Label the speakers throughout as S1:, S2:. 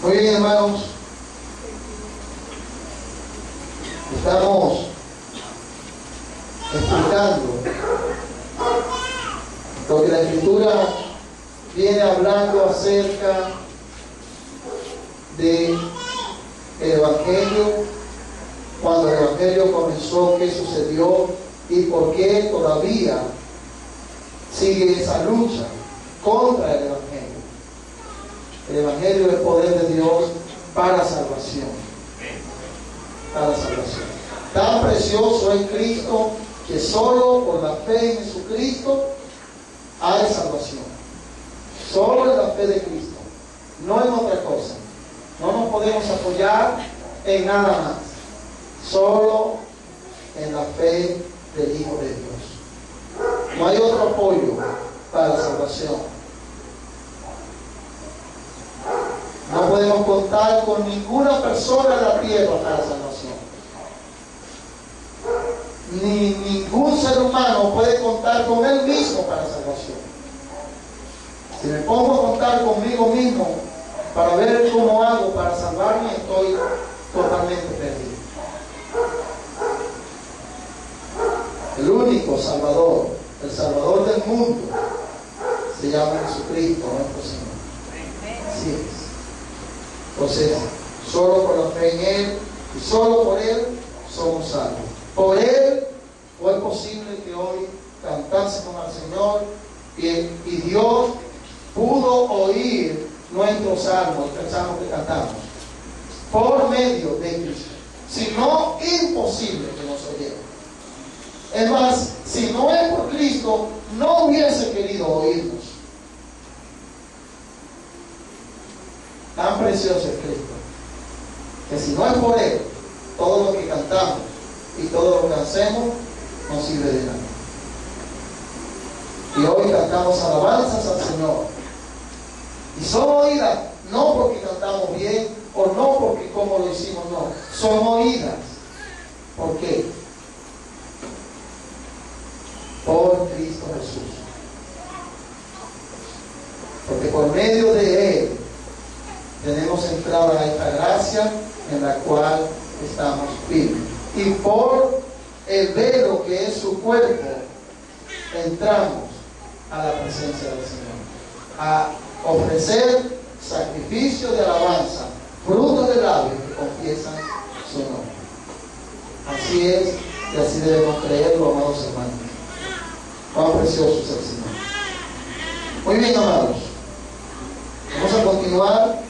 S1: Muy bien, hermanos, estamos explicando lo que la Escritura viene hablando acerca del Evangelio, cuando el Evangelio comenzó, qué sucedió y por qué todavía sigue esa lucha contra el Evangelio. El Evangelio es poder de Dios para salvación. Para salvación. Tan precioso es Cristo que solo por la fe en Jesucristo hay salvación. Solo en la fe de Cristo, no en otra cosa. No nos podemos apoyar en nada más. Solo en la fe del Hijo de Dios. No hay otro apoyo para la salvación. No podemos contar con ninguna persona en la tierra para la salvación. Ni ningún ser humano puede contar con él mismo para la salvación. Si me pongo a contar conmigo mismo para ver cómo hago para salvarme, estoy totalmente perdido. El único Salvador, el Salvador del mundo, se llama Jesucristo, nuestro Señor. Así es. Entonces, solo por la fe en Él y solo por Él somos salvos. Por Él fue posible que hoy cantásemos al Señor y Dios pudo oír nuestros salmos, el salmo que cantamos, por medio de Cristo. Si no, imposible que nos oyera. Es más, si no es por Cristo, no hubiese querido oírnos. Tan precioso es Cristo, que si no es por Él, todo lo que cantamos y todo lo que hacemos no sirve de nada. Y hoy cantamos alabanzas al Señor. Y son oídas, no porque cantamos bien o no porque como lo hicimos, no. Son oídas. ¿Por qué? Por Cristo Jesús. Porque por medio de Él tenemos entrada a esta gracia en la cual estamos firmes. Y por el velo que es su cuerpo, entramos a la presencia del Señor. A ofrecer sacrificio de alabanza, frutos de labios que confiesan su nombre. Así es y así debemos creerlo, amados hermanos. Cuán precioso es el Señor. Muy bien, amados. Vamos a continuar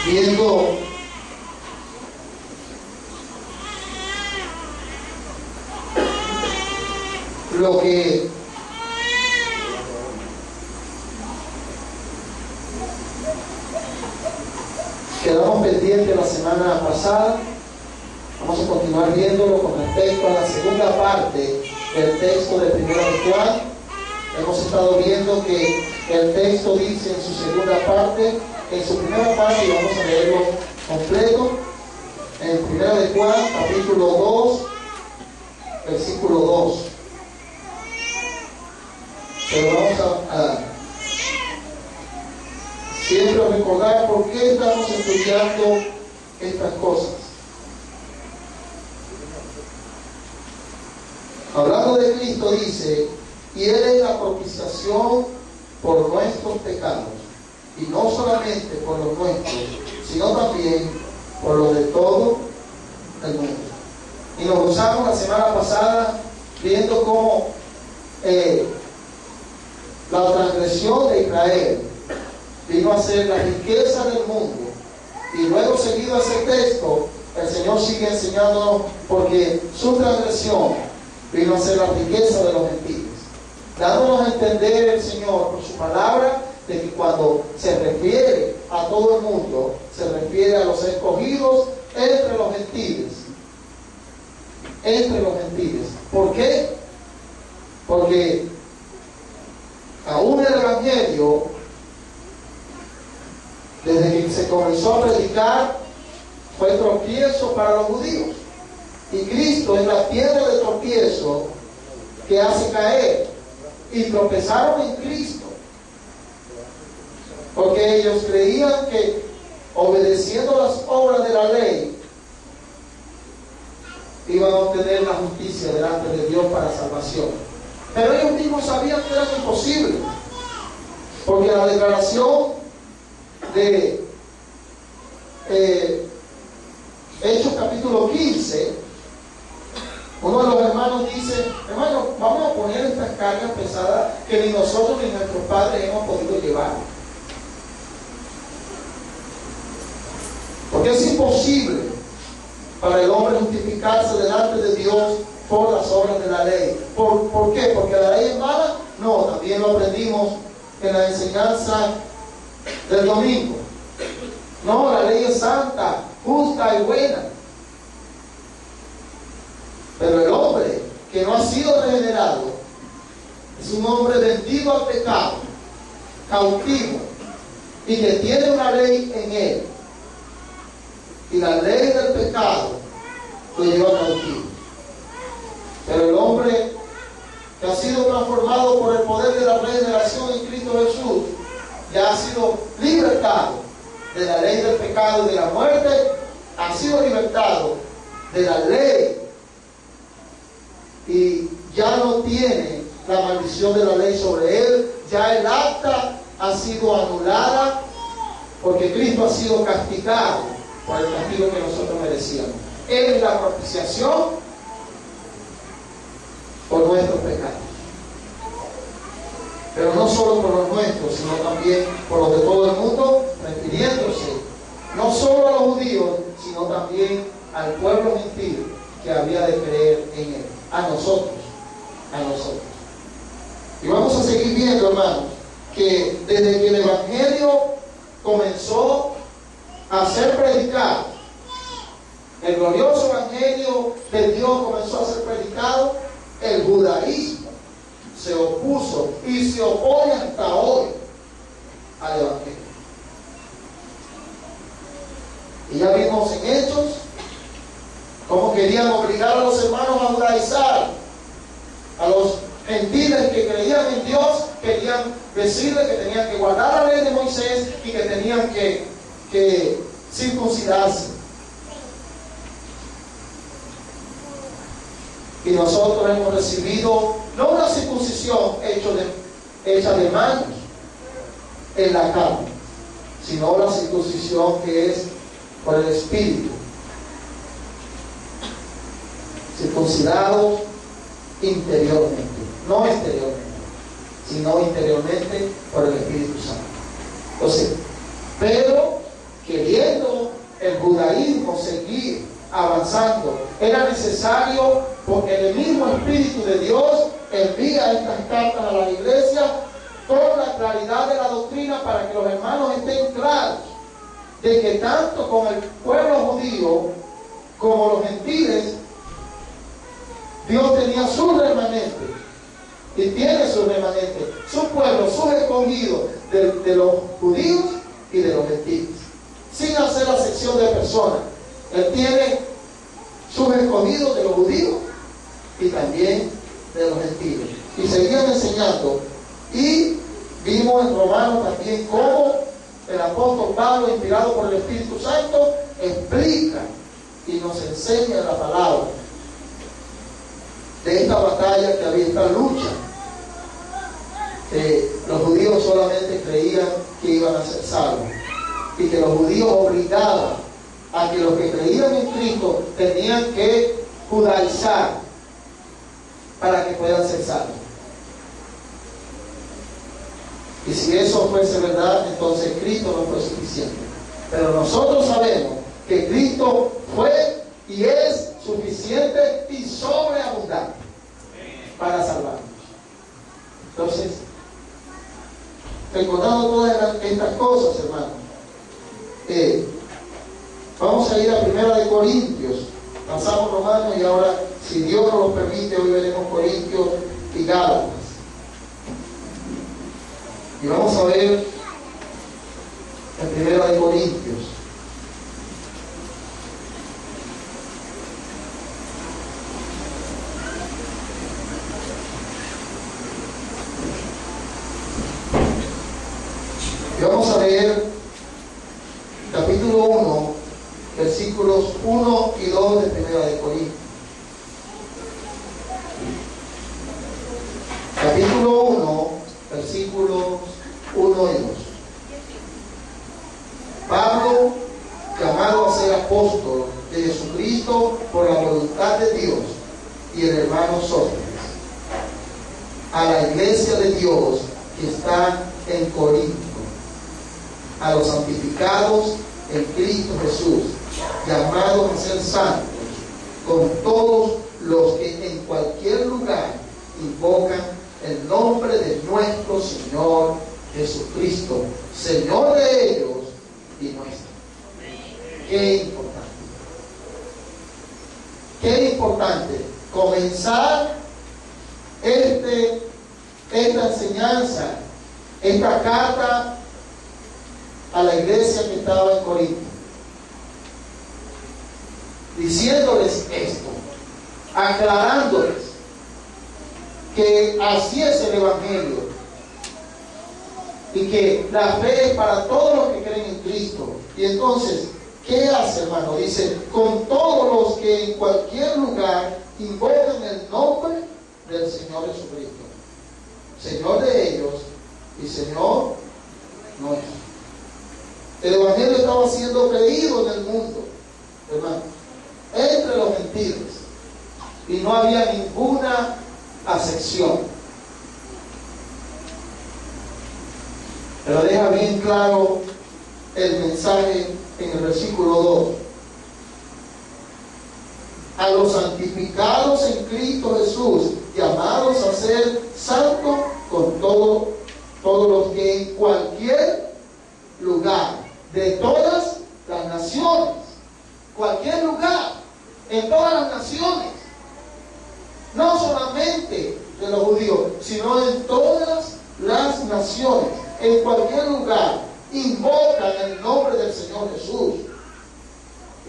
S1: viendo lo que quedamos pendientes la semana pasada. Vamos a continuar viéndolo con respecto a la segunda parte del texto de 1 de Juan. Hemos estado viendo que el texto dice en su segunda parte, en su primera parte, y vamos a leerlo completo, en 1 de Juan, capítulo 2, versículo 2. Pero vamos a siempre recordar por qué estamos estudiando estas cosas. Hablando de Cristo dice, y Él es la propiciación por nuestros pecados, y no solamente por los nuestros, sino también por los de todo el mundo. Y nos gozamos la semana pasada viendo cómo la transgresión de Israel vino a ser la riqueza del mundo. Y luego, seguido a ese texto, el Señor sigue enseñándonos porque su transgresión vino a ser la riqueza de los gentiles, dándonos a entender el Señor por su palabra de que cuando se refiere a todo el mundo, se refiere a los escogidos entre los gentiles. Entre los gentiles. ¿Por qué? Porque aún el Evangelio, desde que se comenzó a predicar, fue tropiezo para los judíos. Y Cristo es la piedra de tropiezo que hace caer. Y tropezaron en Cristo. Porque ellos creían que obedeciendo las obras de la ley iban a obtener la justicia delante de Dios para salvación. Pero ellos mismos sabían que era imposible, porque la declaración de Hechos capítulo 15, uno de los hermanos dice: hermano, vamos a poner estas cargas pesadas que ni nosotros ni nuestros padres hemos podido llevar, porque es imposible para el hombre justificarse delante de Dios por las obras de la ley. ¿Por qué? ¿Porque la ley es mala? No, también lo aprendimos en la enseñanza del domingo. No, la ley es santa, justa y buena. Pero el hombre que no ha sido regenerado es un hombre vendido al pecado, cautivo, y que tiene una ley en él. Y la ley del pecado lo lleva cautivo. Pero el hombre que ha sido transformado por el poder de la regeneración en Cristo Jesús, ya ha sido libertado de la ley del pecado y de la muerte, ha sido libertado de la ley y ya no tiene la maldición de la ley sobre él. Ya el acta ha sido anulada, porque Cristo ha sido castigado por el castigo que nosotros merecíamos. Él es la propiciación por nuestros pecados, pero no solo por los nuestros, sino también por los de todo el mundo, refiriéndose no solo a los judíos, sino también al pueblo gentil que había de creer en él, a nosotros. Y vamos a seguir viendo, hermanos, que desde que el Evangelio comenzó a ser predicado, el glorioso Evangelio de Dios comenzó a ser predicado, el judaísmo se opuso y se opone hasta hoy al Evangelio. Y ya vimos en Hechos cómo querían obligar a los hermanos a judaizar. A los gentiles que creían en Dios, querían decirles que tenían que guardar la ley de Moisés y que tenían que circuncidarse. Y nosotros hemos recibido no una circuncisión hecha de manos en la carne, sino la circuncisión que es por el Espíritu. Circuncidados interiormente, no exteriormente, sino interiormente por el Espíritu Santo. Entonces, pero queriendo el judaísmo seguir avanzando, era necesario, porque el mismo Espíritu de Dios envía estas cartas a la iglesia con la claridad de la doctrina, para que los hermanos estén claros de que tanto con el pueblo judío como los gentiles, Dios tenía su remanente y tiene su remanente, su pueblo, sus escogidos de los judíos y de los gentiles, sin hacer acepción de personas. Él tiene sus escogidos de los judíos y también de los gentiles. Y seguían enseñando. Y vimos en Romanos también cómo el apóstol Pablo, inspirado por el Espíritu Santo, explica y nos enseña la palabra de esta batalla que había, esta lucha. Los judíos solamente creían que iban a ser salvos, y que los judíos obligaban a que los que creían en Cristo tenían que judaizar para que puedan ser salvos. Y si eso fuese verdad, entonces Cristo no fue suficiente. Pero nosotros sabemos que Cristo fue y es suficiente y sobreabundante para salvarnos. Entonces, recordando todas estas cosas, hermanos, vamos a ir a 1 Corintios. Pasamos Romanos y ahora, si Dios nos lo permite, hoy veremos Corintios y Gálatas. Y vamos a ver en 1 Corintios. Y vamos a ver leer capítulo 1, versículos 1 y 2 de Primera de Corintios. Capítulo 1, versículos 1 y 2. Pablo, llamado a ser apóstol de Jesucristo por la voluntad de Dios, y el hermano Sóstenes, a la iglesia de Dios que está en Corinto, a los santificados en Cristo Jesús, llamados a ser santos, con todos los que en cualquier lugar invocan el nombre de nuestro Señor Jesucristo, Señor de ellos y nuestro. Qué importante. Qué importante comenzar esta enseñanza, esta carta a la iglesia que estaba en Corinto, diciéndoles esto, aclarándoles que así es el Evangelio y que la fe es para todos los que creen en Cristo. Y entonces, ¿qué hace, hermano? Dice, con todos los que en cualquier lugar invocan el nombre del Señor Jesucristo, Señor de ellos y Señor nuestro. El Evangelio estaba siendo creído en el mundo, hermano, entre los gentiles, y no había ninguna acepción. Pero deja bien claro el mensaje en el versículo 2. A los santificados en Cristo Jesús, llamados a ser santos con todos los que en cualquier lugar de todas las naciones, cualquier lugar, en todas las naciones, no solamente de los judíos, sino en todas las naciones, en cualquier lugar, invocan el nombre del Señor Jesús.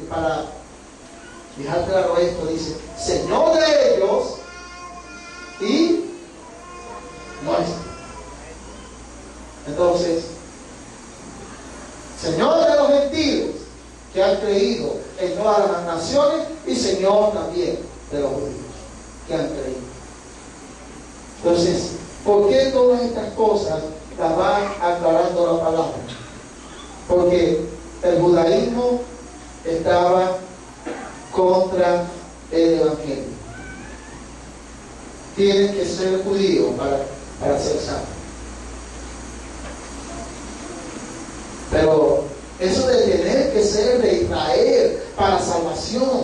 S1: Y para dejar claro esto, dice, Señor de ellos y nuestro. Entonces, Señor de los gentiles que han creído en todas las naciones, y Señor también de los judíos que han creído. Entonces, ¿por qué todas estas cosas las va aclarando la palabra? Porque el judaísmo estaba contra el Evangelio. Tienen que ser judíos para ser santos. Pero eso de tener que ser de Israel para salvación,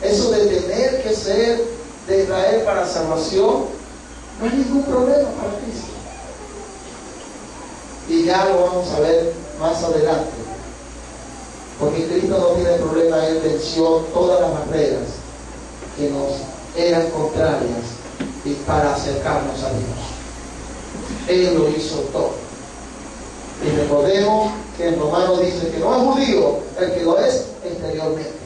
S1: eso de tener que ser de Israel para salvación, no hay ningún problema para Cristo. Y ya lo vamos a ver más adelante. Porque Cristo no tiene problema, Él venció todas las barreras que nos eran contrarias y para acercarnos a Dios. Él lo hizo todo. Y recordemos que en Romanos dice que no es judío el que lo es exteriormente,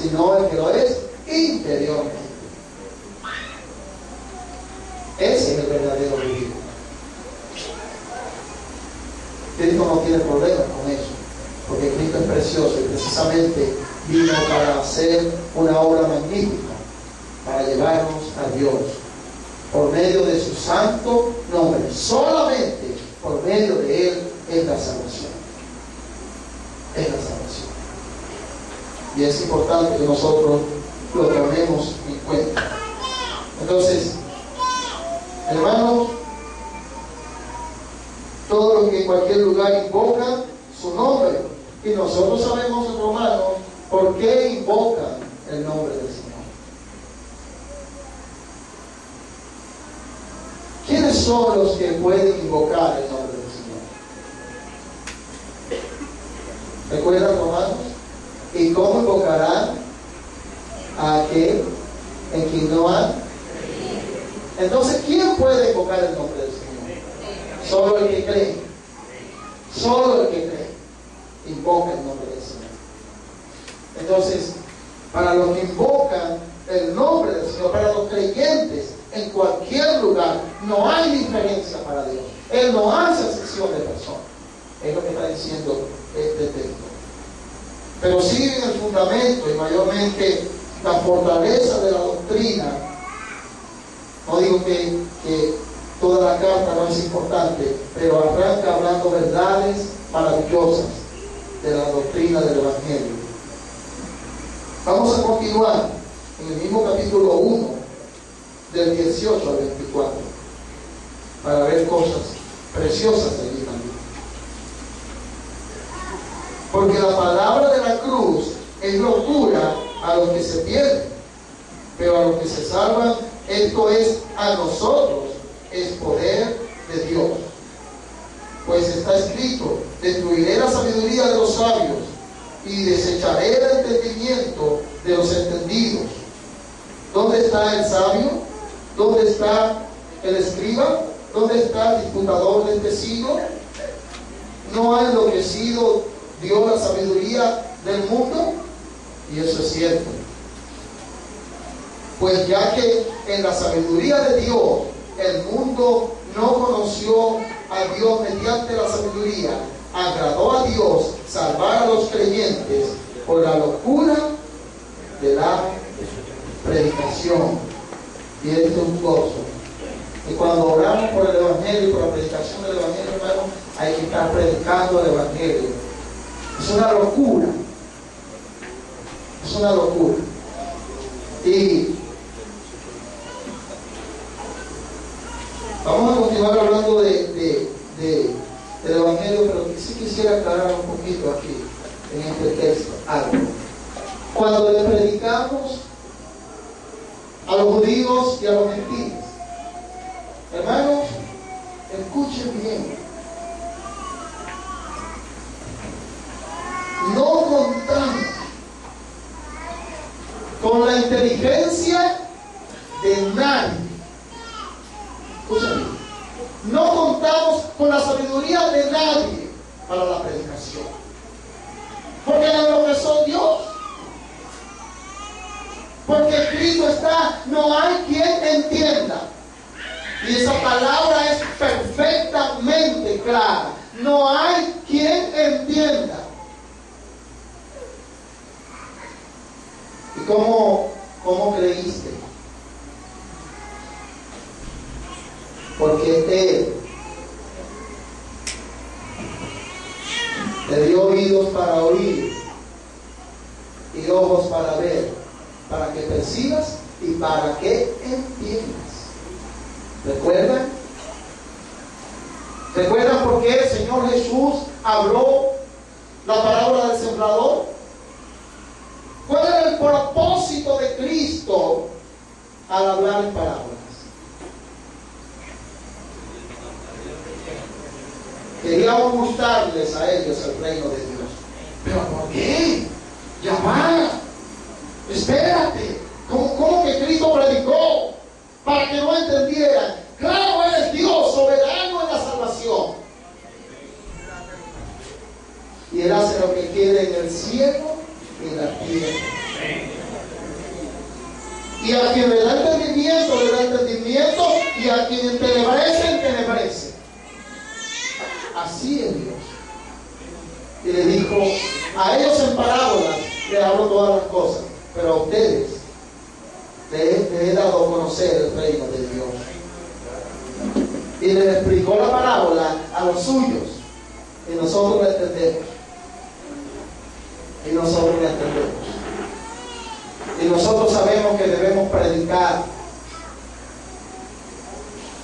S1: sino el que lo es interiormente. Ese es el verdadero judío. Cristo no tiene problemas con eso, porque Cristo es precioso y precisamente vino para hacer una obra magnífica, para llevarnos a Dios por medio de su santo nombre. Solamente por medio de Él es la salvación. Es la salvación. Y es importante que nosotros lo tomemos en cuenta. Entonces, hermanos, todo lo que en cualquier lugar invoca su nombre. Y nosotros sabemos en Romanos por qué invocan el nombre del Señor. ¿Quiénes son los que pueden invocar el nombre del Señor? ¿Recuerdan, Romanos? ¿Y cómo invocarán a aquel en quien no han? Entonces, ¿quién puede invocar el nombre del Señor? Solo el que cree. Solo el que cree invoca el nombre del Señor. Entonces, para los que invocan el nombre del Señor, para los creyentes en cualquier lugar, no hay diferencia para Dios. Él no hace excepción de personas. Es lo que está diciendo este texto. Pero sí en el fundamento y mayormente la fortaleza de la doctrina. No digo que toda la carta no es importante, pero arranca hablando verdades maravillosas de la doctrina del Evangelio. Vamos a continuar en el mismo capítulo 1, del 18 al 24, para ver cosas preciosas allí también. Porque la palabra de la cruz es locura a los que se pierden, pero a los que se salvan, esto es a nosotros, es poder de Dios. Pues está escrito: destruiré la sabiduría de los sabios y desecharé el entendimiento de los entendidos. ¿Dónde está el sabio? ¿Dónde está el escriba? ¿Dónde está el disputador de este siglo? ¿No ha enloquecido Dios la sabiduría del mundo? Y eso es cierto. Pues ya que en la sabiduría de Dios el mundo no conoció a Dios mediante la sabiduría, agradó a Dios salvar a los creyentes por la locura de la predicación. Y esto es un gozo. Y cuando oramos por el Evangelio y por la predicación del Evangelio, hermano, hay que estar predicando el Evangelio. Es una locura. Es una locura. Y vamos a continuar hablando del Evangelio, pero sí quisiera aclarar un poquito aquí, en este texto, algo. Cuando le predicamos a los judíos y a los gentiles, hermanos, escuchen bien. No contamos con la inteligencia de nadie. Escuchen bien. No contamos con la sabiduría de nadie para la predicación. Porque lo que son Dios. Porque Cristo está, no hay quien entienda. Y esa palabra es perfectamente clara. No hay quien entienda. ¿Y cómo creíste? Porque Él te dio oídos para oír y ojos para ver, para que percibas y para que entiendas. ¿Recuerdan? ¿Recuerdan por qué el Señor Jesús habló la parábola del sembrador? ¿Cuál era el propósito de Cristo al hablar en parábolas? Queríamos mostrarles a ellos el reino de Dios. ¿Pero por qué? Ya va. Espérate. ¿Cómo que Cristo predicó? Para que no entendieran. Claro, Él es Dios, soberano en la salvación. Y Él hace lo que quiere en el cielo y en la tierra. Y a quien le da entendimiento, y a quien entenebrece. Así es Dios. Y le dijo, a ellos en parábolas les hablo todas las cosas, pero a ustedes les he dado a conocer el reino de Dios. Y les explicó la parábola a los suyos, y nosotros la entendemos. Y nosotros sabemos que debemos predicar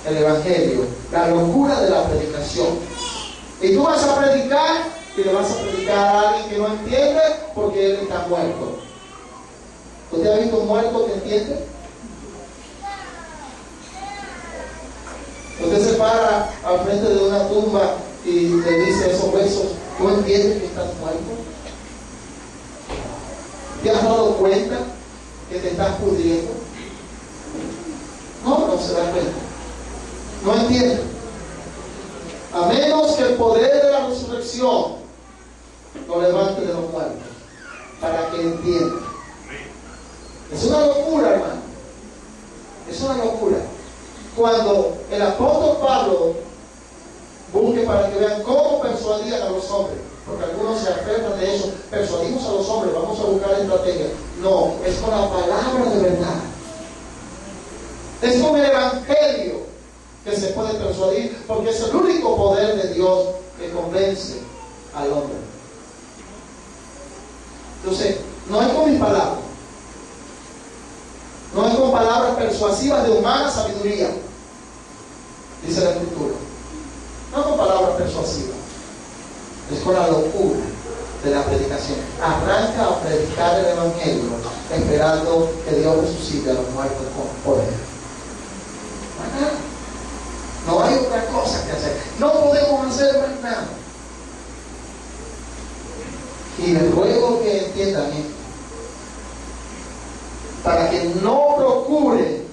S1: el Evangelio, la locura de la predicación. Y tú vas a predicar y le vas a predicar a alguien que no entiende porque él está muerto. ¿Usted ha visto un muerto que entiende? Usted se para al frente de una tumba y le dice a esos huesos, ¿tú entiendes que estás muerto? ¿Te has dado cuenta que te estás pudriendo? No se da cuenta. No entiende. A menos que el poder de la resurrección lo levante de los muertos, para que entienda. Es una locura, hermano. Es una locura. cuando el apóstol Pablo busque para que vean cómo persuadían a los hombres, porque algunos se aferran de eso, persuadimos a los hombres, vamos a buscar estrategia. No, es con la palabra de verdad. Es con el evangelio que se puede persuadir, porque es el único poder de Dios que convence al hombre. Entonces, no es con mis palabras, no es con palabras persuasivas de humana sabiduría, dice la Escritura. No con palabras persuasivas, es con la locura de la predicación. Arranca a predicar el evangelio esperando que Dios resucite a los muertos con poder. No hay otra cosa que hacer. No podemos hacer más nada. Y les ruego que entiendan esto, para que no procuren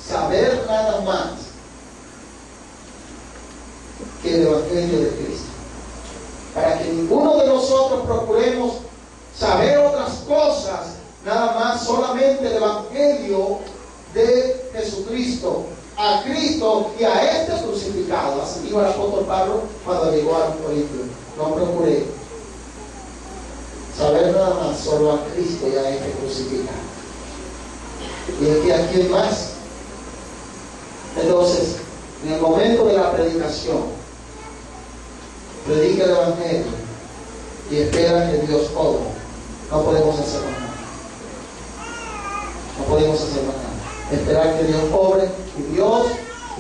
S1: saber nada más que el evangelio de Cristo. Para que ninguno de nosotros procuremos saber otras cosas, nada más solamente el evangelio de Jesucristo, a Cristo y a este crucificado. Así dijo el apóstol Pablo cuando llegó a los Corintios. No procuré saber nada más solo a Cristo y a este crucificado. Y aquí a quién más. Entonces, en el momento de la predicación, predica el evangelio y espera que Dios obra. No podemos hacer más nada. No podemos hacer más nada. Esperar que Dios obre, y Dios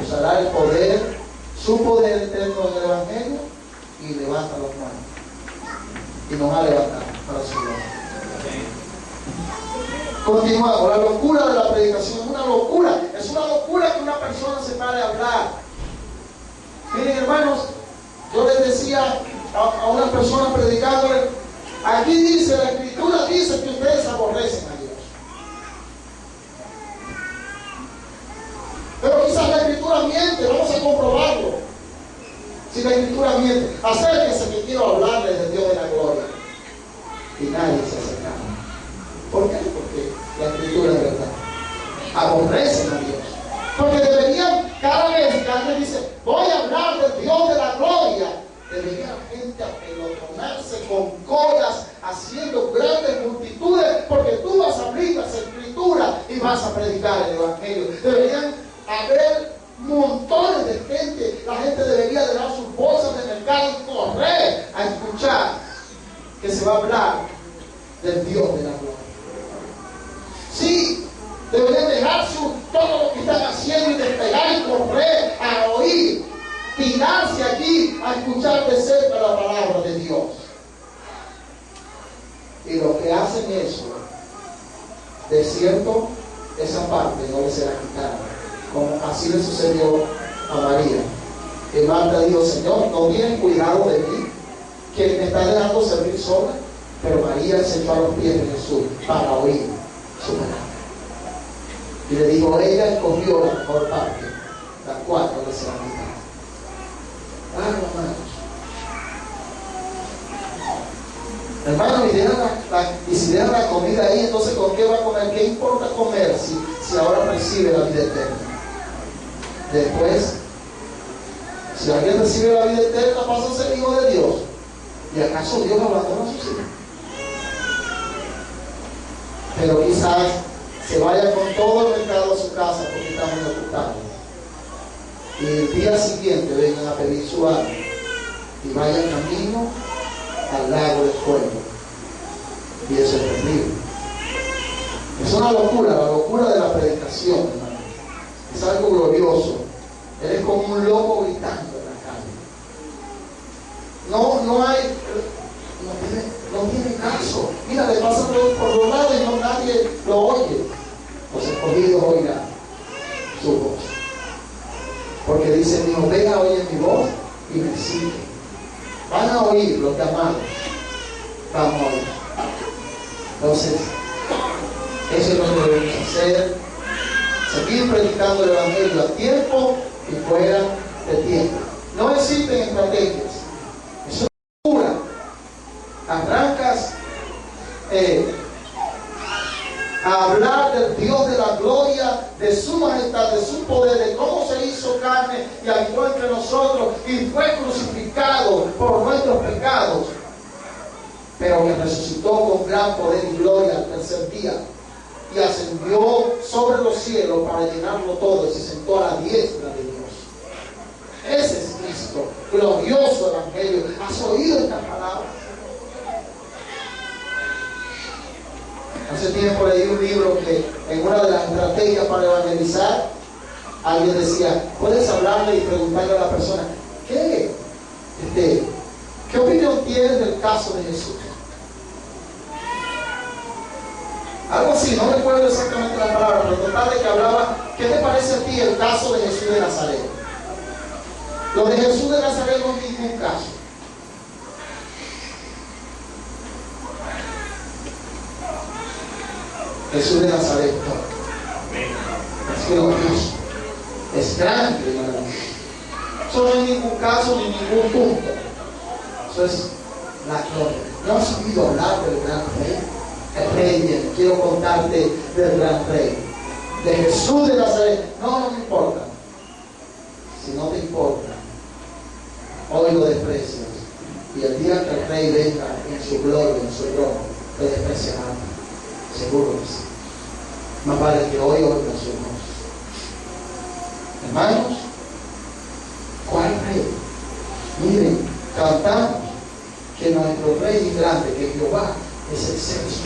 S1: usará el poder, su poder eterno en el evangelio, y levanta a los muertos. Y nos ha levantado para su gloria. Continuamos. La locura de la predicación es una locura. Es una locura que una persona se pare a hablar. Miren, hermanos, yo les decía a una persona predicándole, aquí dice, la Escritura dice que ustedes aborrecen a Dios. Pero quizás la Escritura miente, vamos a comprobarlo. Si la Escritura miente, acérquense que quiero hablarles del Dios de la gloria. Y nadie se acercaba. ¿Por qué? Porque la Escritura es verdad. Aborrecen a Dios. Porque deberían, cada vez que alguien dice, voy a hablar del Dios de la gloria, debería la gente apelotonarse con colas, haciendo grandes multitudes, porque tú vas a abrir las Escrituras y vas a predicar el Evangelio. Deberían haber montones de gente. La gente debería dejar sus bolsas de mercado y correr a escuchar que se va a hablar del Dios de la gloria. Sí, deberían dejar todo lo que están haciendo y despegar y correr a oír, tirarse aquí a escuchar de cerca la palabra de Dios. Y los que hacen eso, de cierto, esa parte no les será quitada, como así le sucedió a María. Que Marta dijo, Señor, no tienes cuidado de mí, que me está dejando servir sola. Pero María se echó a los pies de Jesús para oír su palabra. Y le dijo, ella escogió la mejor parte, la cual no le será quitada. Hermano, y si deja la comida ahí, entonces ¿con qué va a comer? ¿Qué importa comer si ahora recibe la vida eterna? Después, si alguien recibe la vida eterna, pasa a ser hijo de Dios. ¿Y acaso Dios abandona a sus hijos? Pero quizás se vaya con todo el mercado a su casa porque está muy ocupado. Y el día siguiente vengan a pedir su alma y vayan camino al lago del fuego. Y eso es terrible. Es una locura, la locura de la predicación, hermano. Es algo glorioso. Eres como un loco gritando en la calle. No tiene caso. Mira, le pasan por los lados y nadie lo oye. Los escogidos oirán su voz. Porque dice, mi oveja oye mi voz y me sigue. Van a oír los llamados. Vamos a oír. Entonces, eso es lo que debemos hacer. Seguir predicando el Evangelio a tiempo y fuera de tiempo. No existen estrategias. Eso es pura. Arrancas a hablar del Dios de la gloria, de su majestad, de su poder, y fue crucificado por nuestros pecados, pero que resucitó con gran poder y gloria al tercer día y ascendió sobre los cielos para llenarlo todo y se sentó a la diestra de Dios. Ese es Cristo, glorioso evangelio. ¿Has oído estas palabras? Hace tiempo leí un libro que en una de las estrategias para evangelizar, alguien decía, puedes hablarle y preguntarle a la persona, ¿qué opinión tienes del caso de Jesús? Algo así, no recuerdo exactamente la palabra, pero total de que hablaba, ¿qué te parece a ti el caso de Jesús de Nazaret? Lo de Jesús de Nazaret no es ningún caso. Jesús de Nazaret es glorioso, es grande, hermano. Eso no es ningún caso ni ningún punto. Eso es la gloria. ¿No has oído hablar del gran rey? El rey viene. Quiero contarte del gran rey, de Jesús de Nazaret. No me importa. Si no te importa, hoy lo desprecias. Y el día que el rey venga en su gloria, en su trono, te despreciarán. Seguro que sí. Más vale que hoy oigas su voz. Hermanos, ¿cuál rey? Miren, cantamos que nuestro rey es grande, que Jehová es excelso,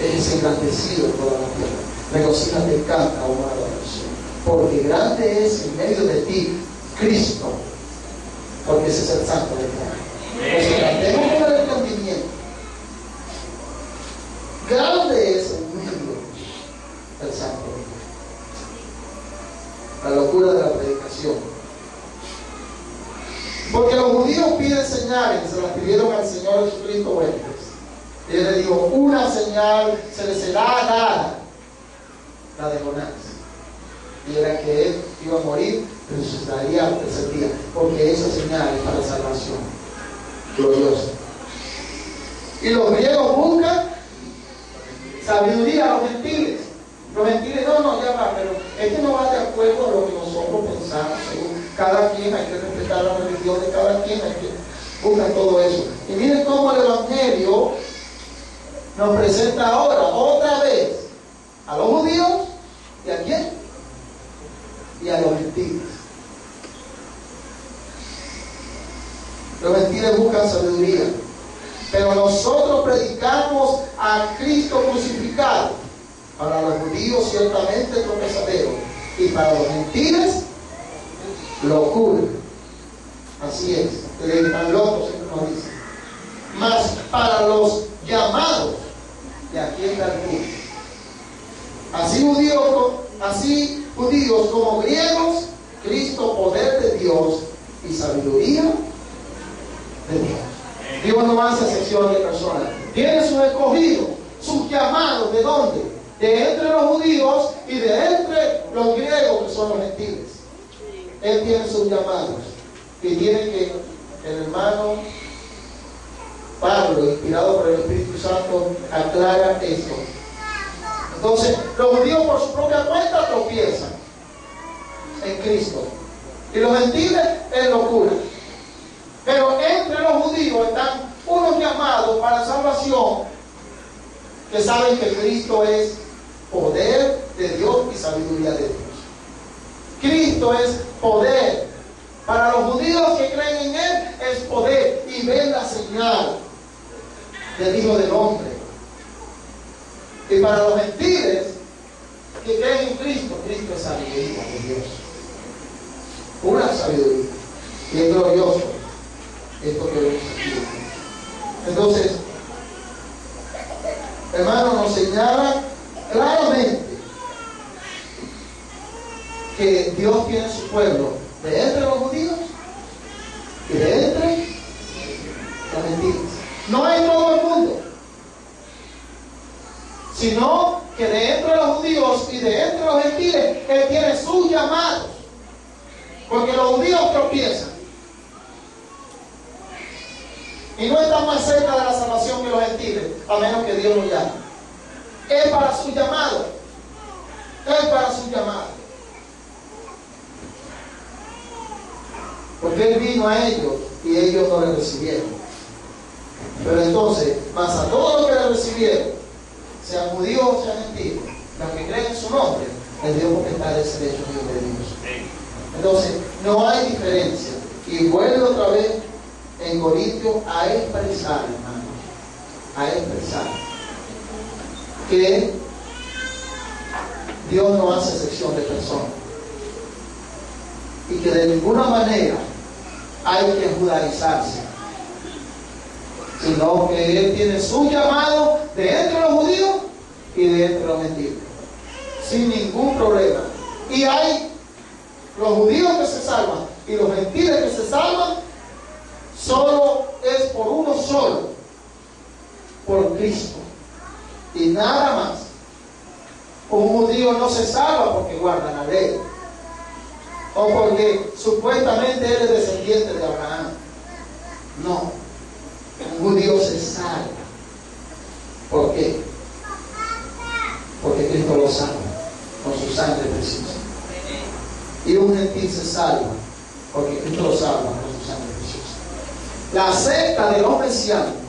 S1: es engrandecido en toda la tierra. Regocíjate y canta, oh adoración, porque grande es en medio de ti Cristo, porque ese es el santo de Dios. Pues cantemos con el entendimiento. Grande es en medio del santo de Dios. La locura de la predicación. Porque los judíos piden señales, se las pidieron al Señor Jesucristo Huertas. Y él le dijo, una señal se le será dada, la de Jonás. Y era que él iba a morir, pero resucitaría al tercer día, porque esa señal es para salvación gloriosa. Y los griegos buscan sabiduría a los gentiles. Los gentiles, no, ya va, pero es que no va de acuerdo a lo que nosotros pensamos. Según cada quien, hay que respetar la religión de cada quien, hay que buscar todo eso. Y miren cómo el Evangelio nos presenta ahora, otra vez, a los judíos y a quién? Y a los gentiles. Los gentiles buscan sabiduría, pero nosotros predicamos a Cristo crucificado. Para los judíos ciertamente tropezadero, y para los gentiles locura. Así es, están locos, siempre nos dicen. Mas para los llamados, y aquí está el punto, así judíos como griegos, Cristo poder de Dios y sabiduría de Dios. Dios no hace excepción de personas. Tiene sus escogidos, sus llamados. ¿De dónde? De entre los judíos y de entre los griegos, que son los gentiles. Él tiene sus llamados. Y tiene que el hermano Pablo, inspirado por el Espíritu Santo, aclara esto. Entonces, los judíos por su propia cuenta tropiezan en Cristo. Y los gentiles en locura. Pero entre los judíos están unos llamados para salvación, que saben que Cristo es poder de Dios y sabiduría de Dios. Cristo es poder. Para los judíos que creen en Él es poder y ven la señal del Hijo del Hombre. Y para los gentiles que creen en Cristo, Cristo es sabiduría de Dios. Una sabiduría. Y es glorioso esto que vemos aquí. Entonces, hermanos, nos señala claramente que Dios tiene su pueblo de entre los judíos y de entre los gentiles. No en todo el mundo, sino que de entre los judíos y de entre los gentiles Él tiene sus llamados, porque los judíos tropiezan y no están más cerca de la salvación que los gentiles, a menos que Dios los llame. Es para su llamado. Es para su llamado. porque Él vino a ellos y ellos no le recibieron. Pero entonces, más a todos los que le recibieron, sean judíos o sean gentiles, los que creen en su nombre, les dio potestad de ser hechos hijos de Dios. Entonces, no hay diferencia. Y vuelve otra vez en Corintios a expresar, hermanos, a expresar que Dios no hace excepción de personas y que de ninguna manera hay que judaizarse, sino que Él tiene su llamado de entre los judíos y de entre los gentiles, sin ningún problema. Y hay los judíos que se salvan y los gentiles que se salvan, solo es por uno solo, por Cristo, y nada más. Un judío no se salva porque guarda la ley, o porque supuestamente él es descendiente de Abraham. No, un judío se salva. ¿Por qué? Porque Cristo lo salva con su sangre preciosa. Y un gentil se salva porque Cristo lo salva con su sangre preciosa. La secta de los mesiánicos,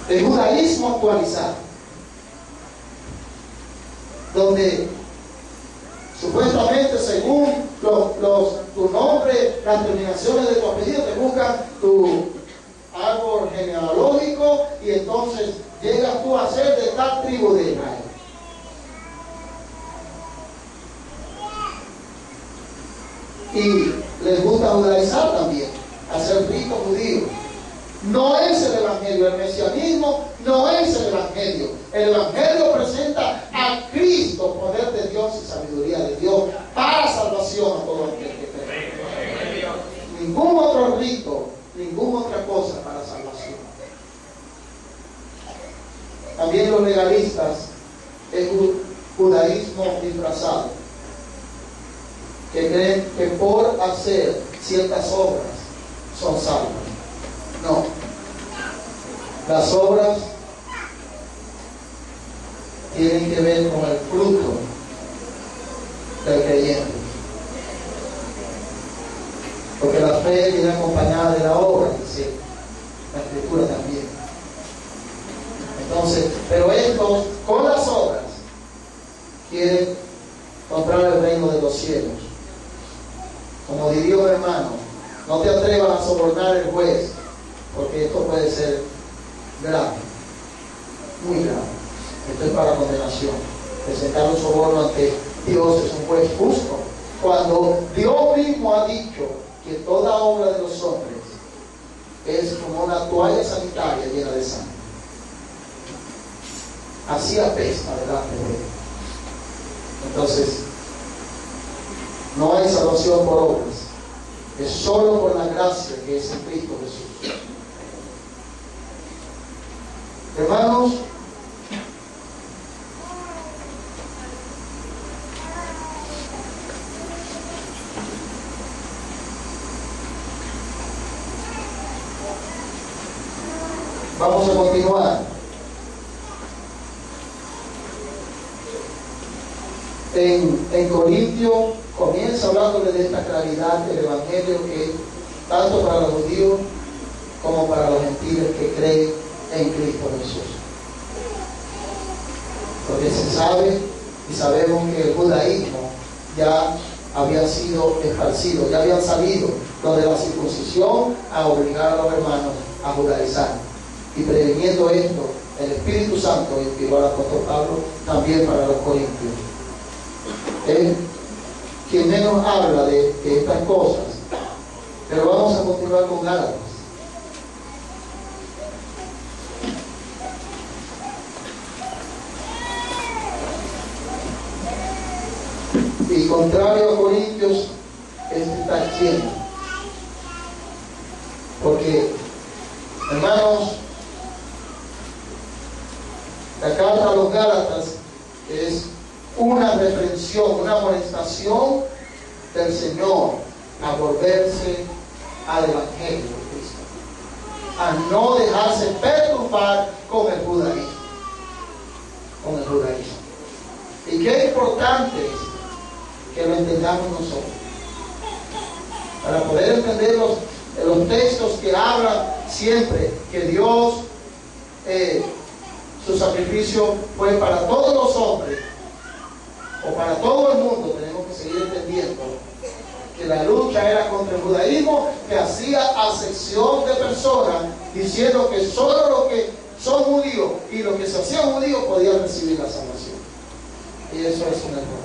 S1: el judaísmo actualizado, donde supuestamente según tu nombre, las terminaciones de tu apellido, te buscan tu árbol genealógico y entonces llegas tú a ser de tal tribu de Israel. Y les gusta judaizar también, hacer ritos judíos. No es el evangelio, el mesianismo no es el evangelio. El evangelio presenta a Cristo, poder de Dios y sabiduría de Dios para salvación a todo aquel que cree. Ningún otro rito, ninguna otra cosa para salvación. También los legalistas es un judaísmo disfrazado, que creen que por hacer ciertas obras son salvos. No, las obras tienen que ver con el fruto del creyente, porque la fe viene acompañada de la obra, dice la Escritura también. Entonces, pero estos con las obras quieren comprar el reino de los cielos. Como diría un hermano, no te atrevas a sobornar al juez, porque esto puede ser grave, muy grave. Esto es para condenación. Presentar un soborno ante Dios es un juez justo, cuando Dios mismo ha dicho que toda obra de los hombres es como una toalla sanitaria llena de sangre. Así apesta delante de Él. Entonces, no hay salvación por obras, es solo por la gracia que es en Cristo Jesús. Hermanos, vamos a continuar. En Corintios comienza hablándole de esta claridad del Evangelio, que es tanto para los judíos como para los gentiles que creen en Cristo Jesús. Porque se sabe y sabemos que el judaísmo ya había sido esparcido, ya habían salido lo de la circuncisión a obligar a los hermanos a judaizar. Y previniendo esto, el Espíritu Santo inspiró al apóstol Pablo también para los corintios. Él quien menos habla de estas cosas, pero vamos a continuar con Gálatas. Y contrario a Corintios, este está lleno. Porque, hermanos, la carta a los Gálatas es una reprensión, una amonestación del Señor a volverse al Evangelio de Cristo, a no dejarse perturbar con el judaísmo. Y qué importante es que lo entendamos nosotros. Para poder entender los textos que hablan siempre que Dios, su sacrificio fue para todos los hombres, o para todo el mundo, tenemos que seguir entendiendo que la lucha era contra el judaísmo, que hacía acepción de personas, diciendo que solo los que son judíos y los que se hacían judíos podían recibir la salvación. Y eso es un error.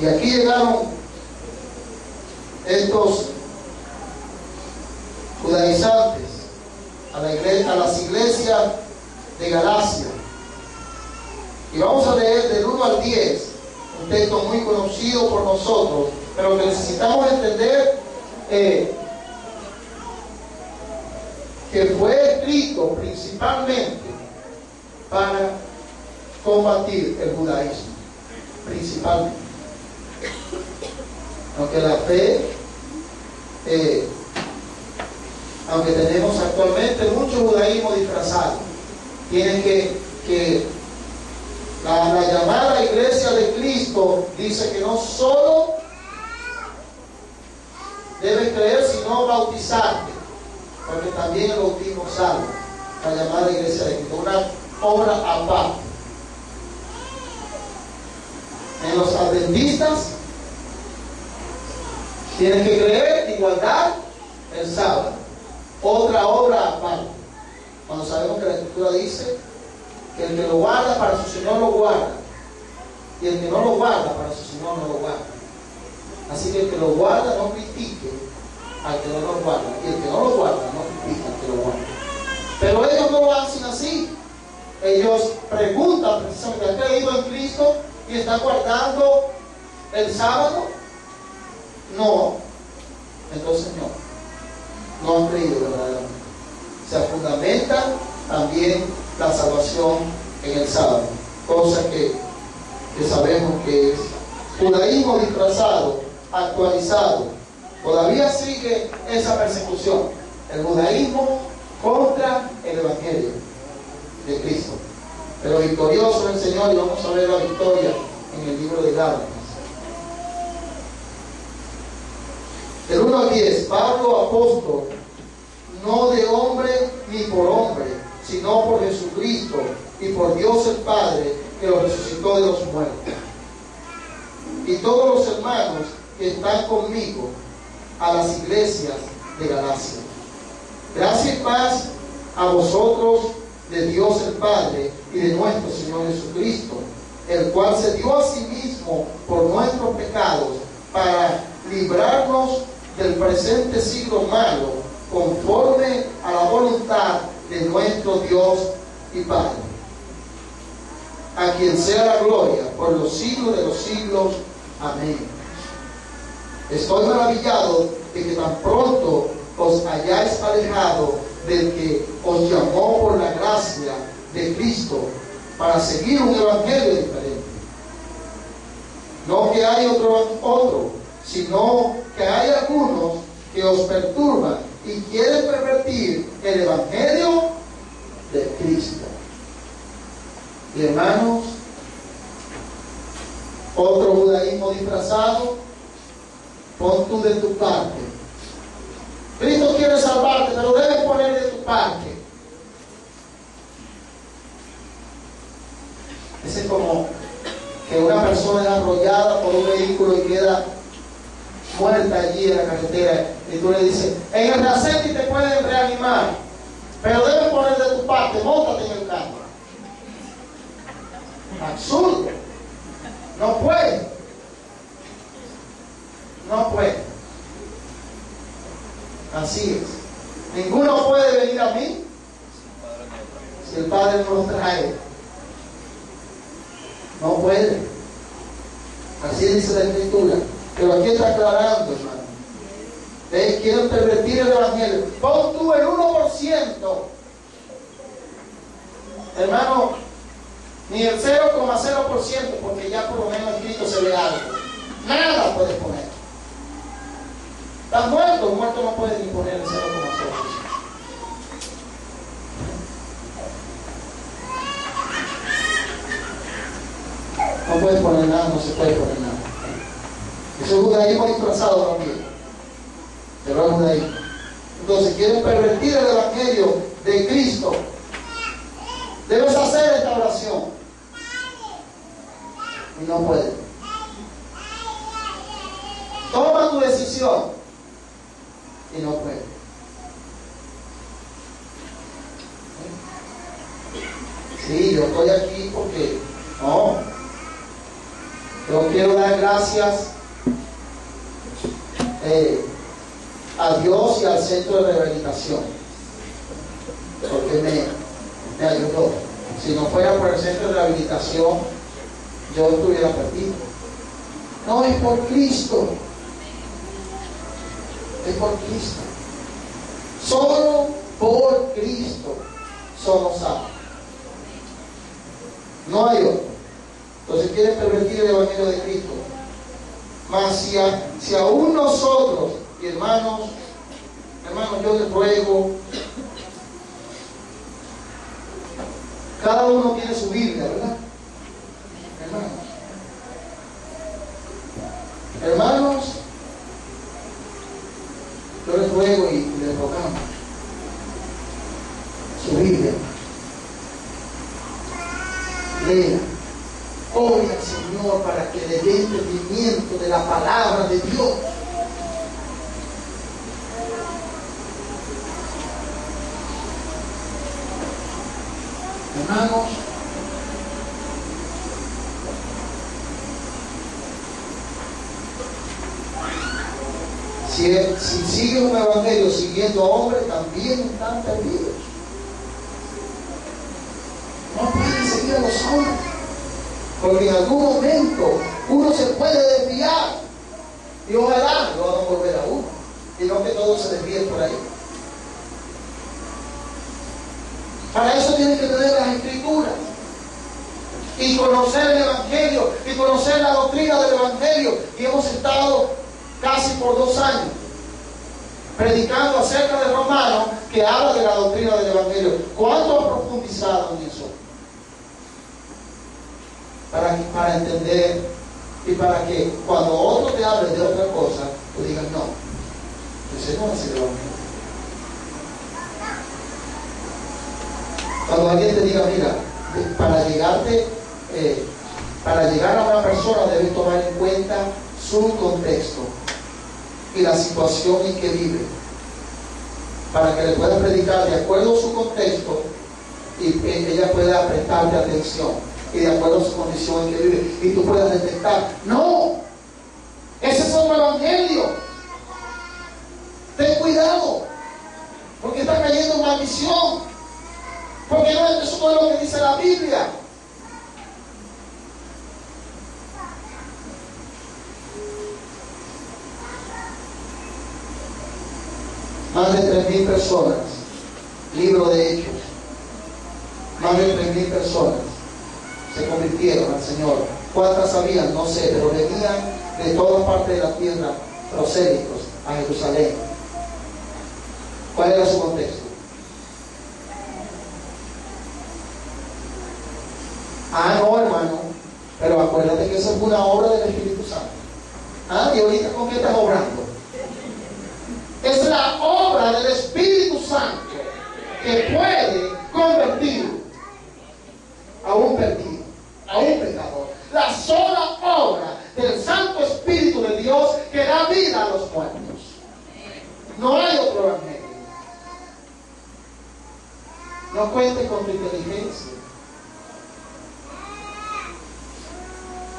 S1: Y aquí llegaron estos judaizantes a las iglesias de Galacia. Y vamos a leer del 1 al 10, un texto muy conocido por nosotros, pero que necesitamos entender que fue escrito principalmente para combatir el judaísmo, principalmente. Aunque la fe, aunque tenemos actualmente mucho judaísmo disfrazado, tienen que la llamada Iglesia de Cristo dice que no solo debes creer, sino bautizarte, porque también el bautismo salva. La llamada Iglesia de Cristo, una obra aparte. En los adventistas tienen que creer y guardar el sábado, otra obra aparte. Cuando sabemos que la Escritura dice que el que lo guarda para su Señor lo guarda, y el que no lo guarda para su Señor no lo guarda. Así que el que lo guarda no critique al que no lo guarda, y el que no lo guarda no critica al que lo guarda. Pero ellos no lo hacen así. Ellos preguntan precisamente: ¿has creído en Cristo y estás guardando el sábado? No. Entonces no han creído verdaderamente. Se fundamenta también la salvación en el sábado, cosa que sabemos que es judaísmo disfrazado, actualizado. Todavía sigue esa persecución, el judaísmo contra el evangelio de Cristo, pero victorioso el Señor, y vamos a ver la victoria en el libro de Gálatas. Del 1 al 10, Pablo, apóstol, no de hombre ni por hombre, sino por Jesucristo y por Dios el Padre, que lo resucitó de los muertos. Y todos los hermanos que están conmigo a las iglesias de Galacia. Gracia y paz a vosotros de Dios el Padre y de nuestro Señor Jesucristo, el cual se dio a sí mismo por nuestros pecados para librarnos del presente siglo malo, conforme a la voluntad de nuestro Dios y Padre, a quien sea la gloria por los siglos de los siglos. Amén. Estoy maravillado de que tan pronto os hayáis alejado del que os llamó por la gracia de Cristo para seguir un evangelio diferente. No que hay otro, sino que hay algunos que os perturban y quieren pervertir el evangelio de Cristo. Y hermanos, otro judaísmo disfrazado, pon tú de tu parte. Cristo quiere salvarte, pero debes poner de tu parte. Es como que una persona es arrollada por un vehículo y queda muerta allí en la carretera, y tú le dices: en el Raceti te pueden reanimar, pero debes poner de tu parte, móntate en el carro. Absurdo. No puede. No puede. Así es. Ninguno puede venir a mí si el Padre no lo trae. No puede. Así dice la Escritura. Pero aquí está aclarando, hermano. Ustedes quieren pervertir el evangelio. Pon tú el 1%. Hermano, ni el 0,0%, porque ya por lo menos en Cristo se ve algo. Nada puedes poner. Estás muerto, muerto no puedes ni poner el 0,0%. No puede poner nada, no se puede poner nada. Eso es judaísmo disfrazado también. Pero es judaísmo. Entonces, quieren pervertir el evangelio de Cristo. Debes hacer esta oración. Y no puedes. Toma tu decisión. Y no puedes. Sí, yo estoy aquí porque no. Yo quiero dar gracias a Dios y al Centro de Rehabilitación, porque me ayudó. Si no fuera por el Centro de Rehabilitación, yo estuviera perdido. No, es por Cristo. Es por Cristo. Solo por Cristo somos salvos. No hay otro. Entonces quieren pervertir el evangelio de Cristo. Mas si aún nosotros, y hermanos, yo les ruego, cada uno tiene su Biblia, ¿verdad? Hermanos, yo les ruego y les rogamos su Biblia. Lea, ore al Señor para que le dé entendimiento de la palabra de Dios. Hermanos, si siguen un evangelio siguiendo a hombres, también están perdidos. No pueden seguir a los hombres, porque en algún momento uno se puede desviar, y ojalá no van a volver a uno, y no que todos se desvíen por ahí. Para eso tienen que tener las Escrituras y conocer el evangelio y conocer la doctrina del evangelio. Y hemos estado casi por 2 años predicando acerca de Romanos, que habla de la doctrina del evangelio. ¿Cuánto ha profundizado en eso? Para entender y para que cuando otro te hable de otra cosa, tú digas no, ese no es el evangelio. Cuando alguien te diga, mira, para llegar a una persona debes tomar en cuenta su contexto y la situación en que vive, para que le puedas predicar de acuerdo a su contexto y ella pueda prestarte atención, y de acuerdo a su condición en que vive, y tú puedas detectar, no, ese es otro evangelio, ten cuidado, porque está cayendo en maldición. Porque eso no es lo que dice la Biblia. Más de 3,000 personas, libro de Hechos, más de 3,000 personas se convirtieron al Señor. ¿Cuántas habían? No sé, pero venían de todas partes de la tierra prosélitos a Jerusalén. ¿Cuál era su contexto? Ah, no, hermano, pero acuérdate que eso es una obra del Espíritu Santo. Ah, ¿y ahorita con qué estás obrando? Es la obra del Espíritu Santo que puede convertir a un perdido, a un pecador. La sola obra del Santo Espíritu de Dios que da vida a los muertos. No hay otro evangelio. No cuentes con tu inteligencia.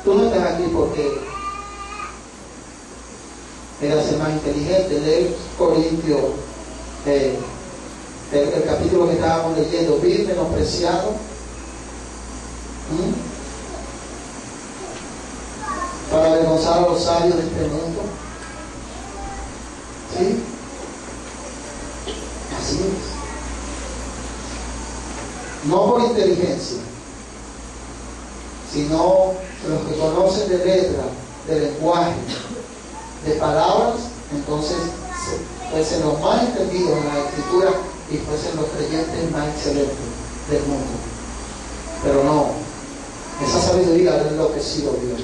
S1: Tú no estás aquí porque eras el más inteligente. Lee Corintios, el capítulo que estábamos leyendo, vil, menospreciado, para avergonzar a los sabios de este mundo. ¿Sí? Así es. No por inteligencia, sino los que conocen de letra, de lenguaje, de palabras, entonces fuesen los más entendidos en la Escritura y fuesen los creyentes más excelentes del mundo. Pero no, Esa sabiduría ha enloquecido a Dios.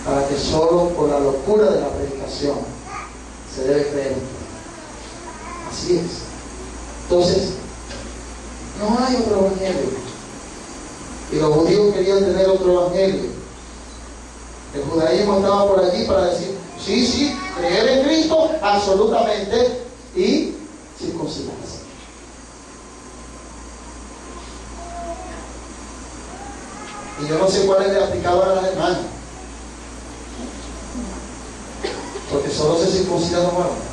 S1: Para que solo por la locura de la predicación se debe creer. Así es. Entonces, no hay otro evangelio. Y los judíos querían tener otro evangelio. El judaísmo estaba por allí para decir, sí, creer en Cristo, absolutamente, y circuncidarse. Y yo no sé cuáles le aplicaban a las hermanas, porque solo se circuncidan los varones.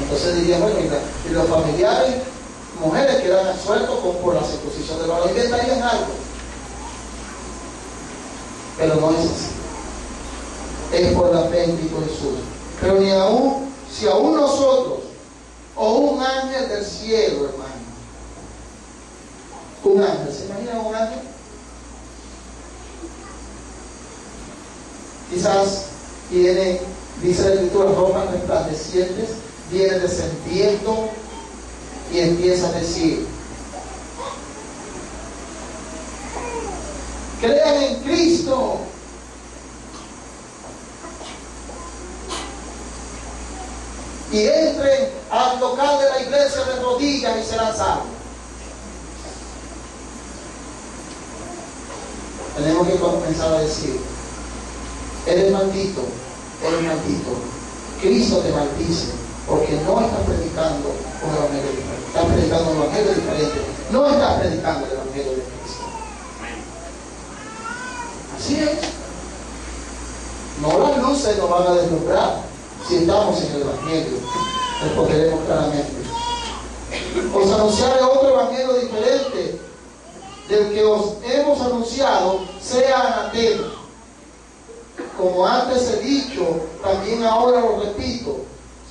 S1: Entonces dirían, bueno, y los familiares, mujeres quedan absueltos por la circuncisión del varón, inventarían algo. Pero no es así. Es por la fe en Cristo Jesús. Pero ni aún, si aún nosotros, o un ángel del cielo, hermano, un ángel, ¿se imagina un ángel? Quizás viene, dice la Escritura, ropas resplandecientes, viene descendiendo y empieza a decir: crean en Cristo. Y entren al local de la iglesia de rodillas y serán salvos. Tenemos que comenzar a decir: eres maldito, eres maldito. Cristo te maldice porque no estás predicando un evangelio diferente. Estás predicando un evangelio diferente. No estás predicando el evangelio de Cristo. Así es. No las luces nos van a deslumbrar. Si estamos en el evangelio, responderemos claramente. Os anunciaré otro evangelio diferente del que os hemos anunciado, sea anatema. Como antes he dicho, también ahora lo repito: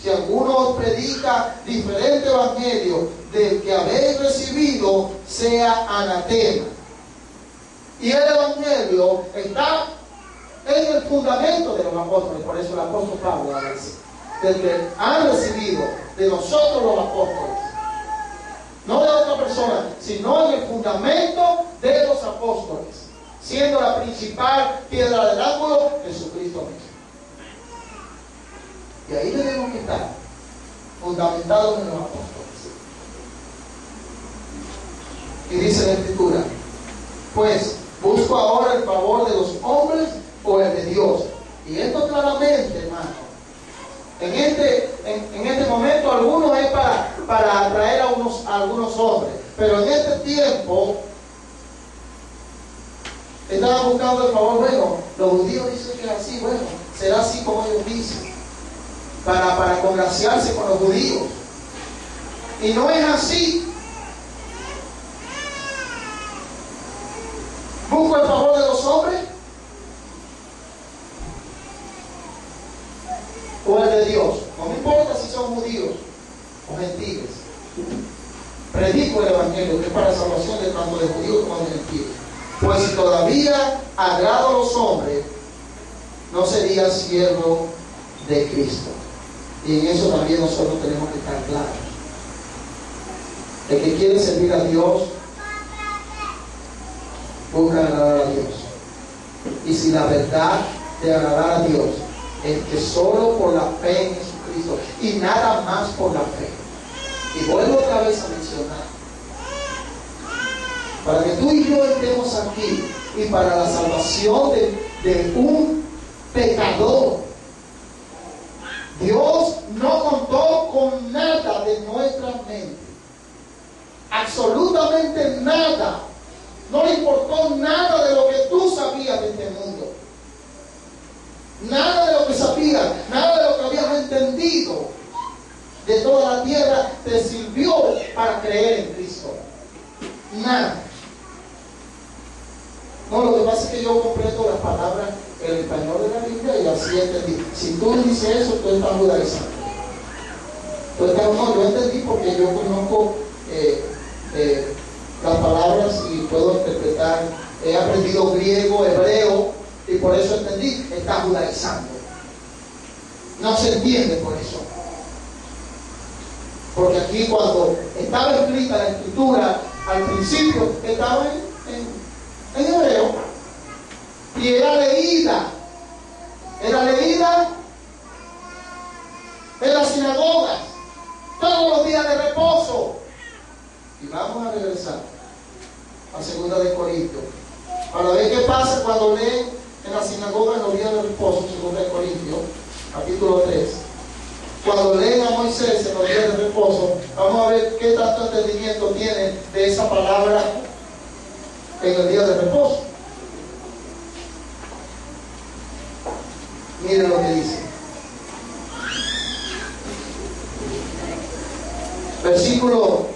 S1: si alguno os predica diferente evangelio del que habéis recibido, sea anatema. Y el evangelio está en el fundamento de los apóstoles. Por eso el apóstol Pablo va a decir: del que han recibido de nosotros los apóstoles, no de otra persona, sino en el fundamento de los apóstoles, siendo la principal piedra del ángulo Jesucristo mismo. Y ahí tenemos que estar fundamentados en los apóstoles. Y dice la Escritura: pues busco ahora el favor de los hombres o el de Dios. Y esto claramente, hermano, en este momento algunos es para atraer a algunos hombres, pero en este tiempo estaban buscando el favor. Bueno, los judíos dicen que es así, bueno, será así como ellos dicen, para congraciarse con los judíos. Y no es así. Busco el favor de los hombres o el de Dios. No me importa si son judíos o gentiles. Predico el evangelio, que es para salvación de tanto de judíos como de gentiles. Pues si todavía agrado a los hombres, no sería siervo de Cristo. Y en eso también nosotros tenemos que estar claros. El que quiere servir a Dios, busca agradar a Dios. Y si la verdad de agradar a Dios es que solo por la fe en Jesucristo y nada más por la fe. Y vuelvo otra vez a mencionar: para que tú y yo estemos aquí y para la salvación de un pecador, Dios no contó con nada de nuestra mente. Absolutamente nada. No le importó nada de lo que tú sabías de este mundo. Nada de lo que sabías, nada de lo que habías entendido de toda la tierra te sirvió para creer en Cristo. Nada. No, lo que pasa es que yo comprendo las palabras en el español de la Biblia y así entendí. Si tú dices eso, tú estás judaizando. No, yo entendí porque yo conozco las palabras y puedo interpretar. He aprendido griego, hebreo, y por eso entendí. Está judaizando. No se entiende por eso. Porque aquí cuando estaba escrita la escritura, al principio estaba en hebreo. Y era leída en las sinagogas, todos los días de reposo. Y vamos a regresar a 2 de Corintios, para ver qué pasa cuando leen en la sinagoga en los días de reposo, 2 de Corintios, capítulo 3. Cuando leen a Moisés en los días de reposo, vamos a ver qué tanto entendimiento tiene de esa palabra en el día de reposo. Miren lo que dice. Versículo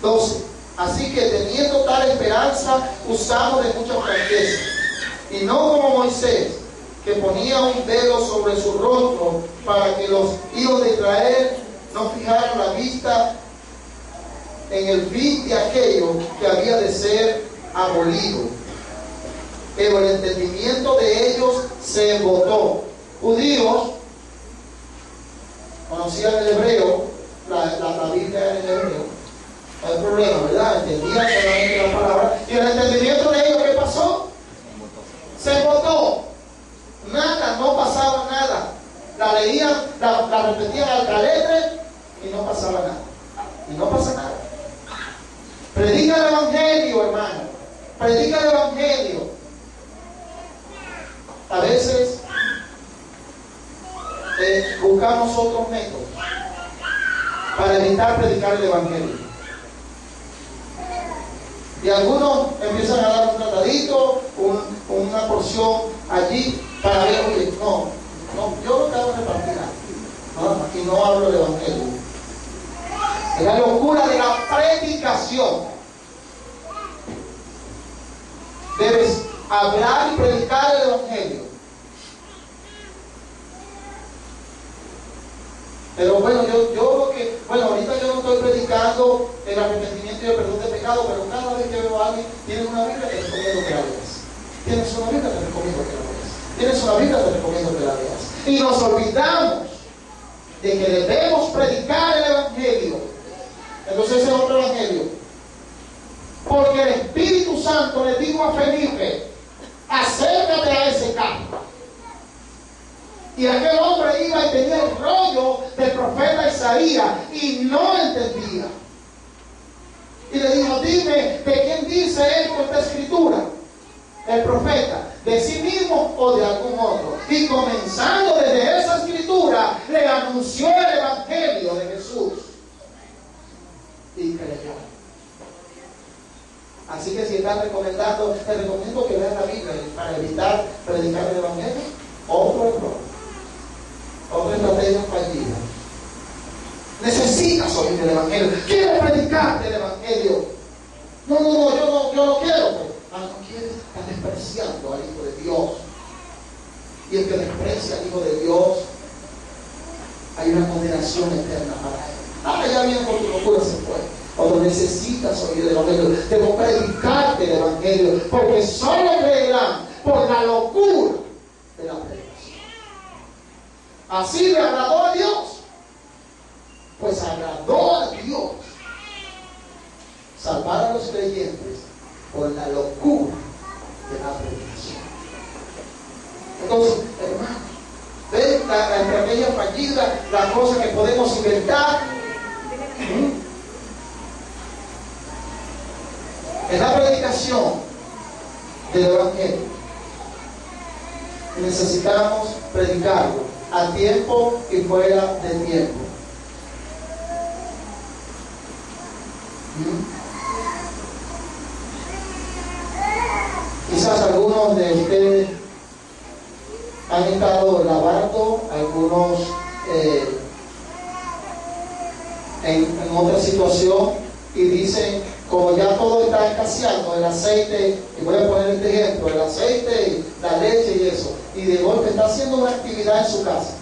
S1: 12. Así que teniendo tal esperanza, usamos de mucha franqueza, y no como Moisés, que ponía un velo sobre su rostro para que los hijos de Israel no fijaran la vista en el fin de aquello que había de ser abolido. Pero el entendimiento de ellos se embotó. Judíos conocían el hebreo, la Biblia era en hebreo. No hay problema, ¿verdad? Entendían claramente la palabra. Y el entendimiento de ellos, ¿qué pasó? Se embotó. Nada, no pasaba nada. La leían, la repetían al caletre y no pasaba nada. Y no pasa nada. Predica el Evangelio, hermano. Predica el Evangelio. A veces buscamos otros métodos para evitar predicar el Evangelio. Y algunos empiezan a dar un tratadito, una porción allí para ver, oye, no, yo lo que hago es repartir algo. Aquí no hablo del Evangelio. Es la locura de la predicación. Debes hablar y predicar el Evangelio. Pero bueno, ahorita yo no estoy predicando el arrepentimiento y el perdón de pecado, pero cada vez que veo a alguien, tienes una Biblia, te recomiendo que la leas. Tienes una Biblia, te recomiendo que la leas. Tienes una Biblia, te recomiendo que la leas. Y nos olvidamos de que debemos predicar el Evangelio. Entonces ese es otro Evangelio. Porque el Espíritu Santo le dijo a Felipe: acércate a ese campo. Y aquel hombre iba y tenía el rollo del profeta Isaías y no entendía. Y le dijo: dime, ¿de quién dice esto esta escritura? El profeta, ¿de sí mismo o de algún otro? Y comenzando desde esa escritura, le anunció el Evangelio de Jesús. Y creyó. Así que si estás recomendando, te recomiendo que leas la Biblia para evitar predicar el Evangelio. Otro error. Otra estrategia fallida. Necesitas oír el Evangelio. ¿Quieres predicarte el Evangelio? No, yo no quiero. No quieres, estás despreciando al Hijo de Dios. Y el que desprecia al Hijo de Dios, hay una condenación eterna para él. Ya bien por tu locura se fue. Cuando necesitas oír el Evangelio, debo predicarte el Evangelio, porque solo creerán por la locura de la predicación. Así le agradó a Dios. Pues agradó a Dios salvar a los creyentes por la locura de la predicación. Entonces, hermanos, ven la estrategia fallida, la cosa que podemos inventar. En la predicación del Evangelio necesitamos predicarlo a tiempo y fuera de tiempo. Quizás algunos de ustedes han estado lavando, algunos en otra situación, y dicen, como ya todo está escaseando, el aceite, y voy a poner este ejemplo, el aceite, la leche y eso, y de golpe está haciendo una actividad en su casa.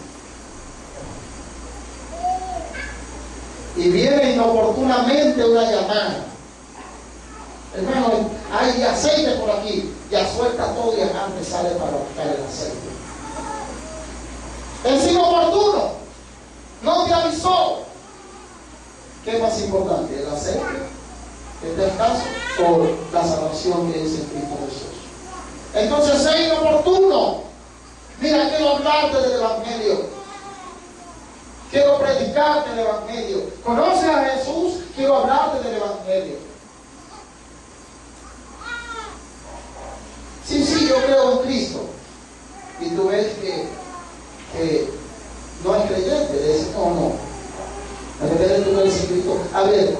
S1: Y viene inoportunamente una llamada. Hermano, hay aceite por aquí. Ya suelta todo y acá me sale para buscar el aceite. Es inoportuno. No te avisó. ¿Qué es más importante? ¿El aceite, este caso, o la salvación que es en Cristo Jesús? Entonces es inoportuno. Mira, quiero hablarte del Evangelio. Quiero predicarte el Evangelio. ¿Conoces a Jesús? Quiero hablarte del Evangelio. Sí, yo creo en Cristo. Y tú ves que no es creyente. Le dices, no. De repente tú crees en Cristo. A ver,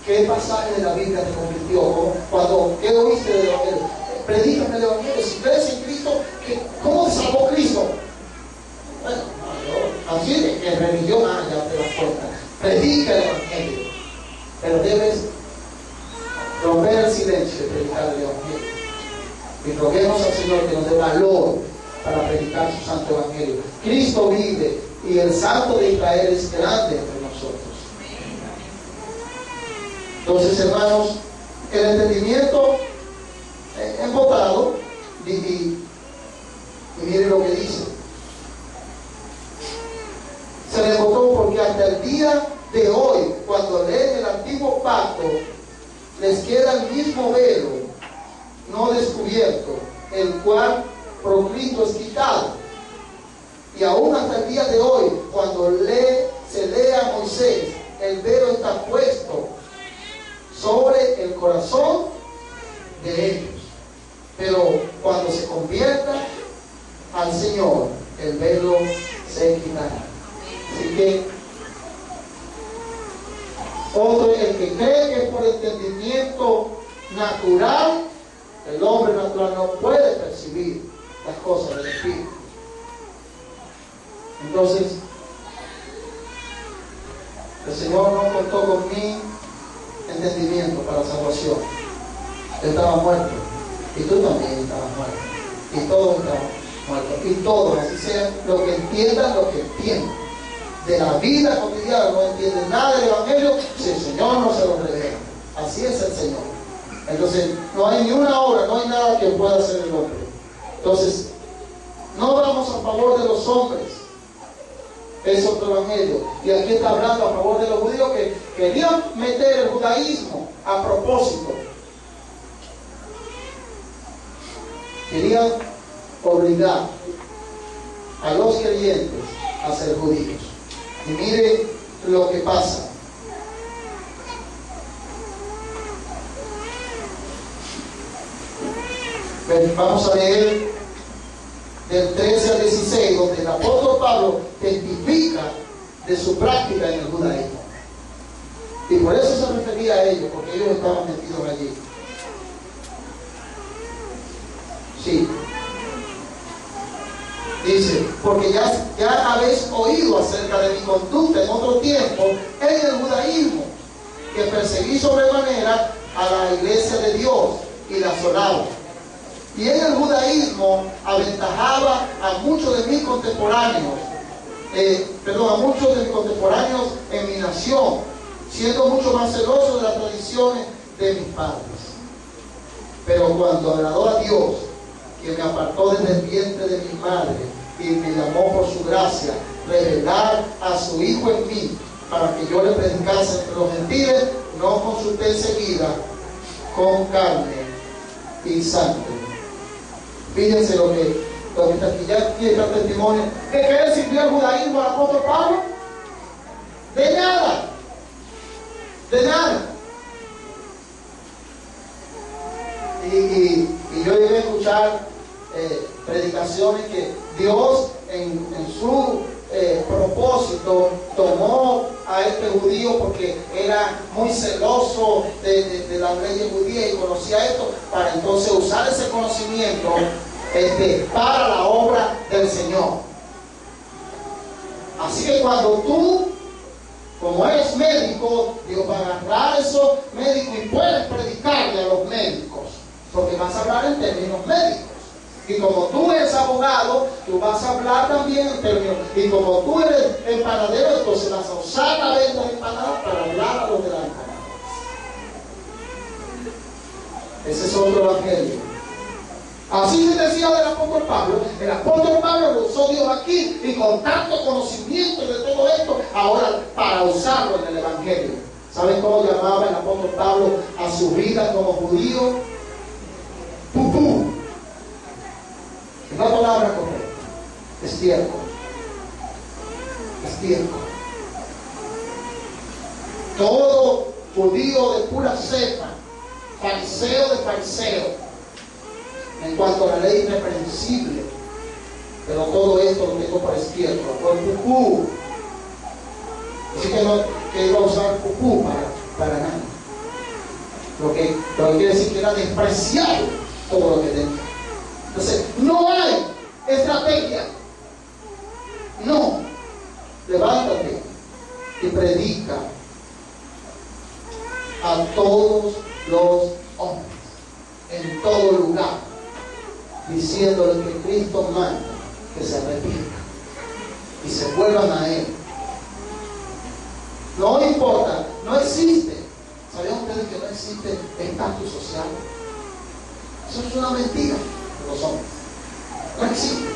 S1: ¿qué pasaje de la Biblia te convirtió? ¿Qué oíste del Evangelio? Predícame el Evangelio. Si crees en Cristo, ¿cómo te salvó Cristo? Bueno, así de religión, ya te das cuenta. Predica el Evangelio. Pero debes romper el silencio y predicar el Evangelio. Y roguemos al Señor que nos dé valor para predicar su santo Evangelio. Cristo vive y el Santo de Israel es grande entre nosotros. Entonces, hermanos, el entendimiento embotado, y miren lo que dice. Se le embotó porque hasta el día de hoy, cuando leen el antiguo pacto, les queda el mismo velo no descubierto, el cual por Cristo es quitado. Y aún hasta el día de hoy, cuando se lee a Moisés, el velo está puesto sobre el corazón de ellos. Pero cuando se convierta al Señor, el velo se quitará. Así que otro, el que cree que es por entendimiento natural, el hombre natural no puede percibir las cosas del Espíritu. Entonces, el Señor no contó con mi entendimiento para salvación. Él estaba muerto. Y tú también estabas muerto. Y todos estaban muertos. Y todos, así sea, lo que entiendan, de la vida cotidiana, no entienden nada del Evangelio, si el Señor no se lo revela. Así es el Señor. Entonces, no hay ni una obra, no hay nada que pueda hacer el hombre. Entonces, no vamos a favor de los hombres. Es otro evangelio. Y aquí está hablando a favor de los judíos que querían meter el judaísmo a propósito. Querían obligar a los creyentes a ser judíos. Y mire lo que pasa. Vamos a leer del 13 al 16, donde el apóstol Pablo testifica de su práctica en el judaísmo. Y por eso se refería a ellos, porque ellos estaban metidos allí. Sí. Dice, porque ya habéis oído acerca de mi conducta en otro tiempo en el judaísmo, que perseguí sobremanera a la iglesia de Dios y la asolaba. Y en el judaísmo aventajaba a muchos de mis contemporáneos, en mi nación, siendo mucho más celoso de las tradiciones de mis padres. Pero cuando agradó a Dios, que me apartó desde el vientre de mi madre y me llamó por su gracia, revelar a su Hijo en mí, para que yo le predicase entre los gentiles, no consulté enseguida con carne y sangre. Fíjense lo que está aquí. Ya tiene el testimonio. ¿De qué le sirvió el judaísmo al apóstol Pablo? De nada. De nada. Y yo llegué a escuchar predicaciones que Dios en su propósito tomó a este judío porque era muy celoso de las leyes judías y conocía esto, para entonces usar ese conocimiento para la obra del Señor. Así que cuando tú, como eres médico, Dios va a agarrar a esos médicos y puedes predicarle a los médicos, porque vas a hablar en términos médicos. Y como tú eres abogado, tú vas a hablar también en términos. Y como tú eres empanadero, entonces vas a usar la venta de empanadas para hablar a los de la empanada. Ese es otro evangelio. Así se decía del apóstol Pablo. El apóstol Pablo lo usó Dios aquí, y con tanto conocimiento de todo esto, ahora para usarlo en el Evangelio. ¿Saben cómo llamaba el apóstol Pablo a su vida como judío? Pupú. Es la palabra correcta. Estiércol. Estiércol. Todo judío de pura cepa, fariseo de fariseo, en cuanto a la ley irreprensible, pero todo esto lo tengo por estiércol, por pupú. Así que iba a usar pupú para nada. Lo que quiere decir que era despreciable todo lo que tenía. Entonces, no hay estrategia. No. Levántate y predica a todos los hombres, en todo lugar, diciéndoles que Cristo manda que se arrepientan y se vuelvan a Él. No importa, no existe. ¿Sabían ustedes que no existe estatus social? Eso es una mentira de los hombres. No existe.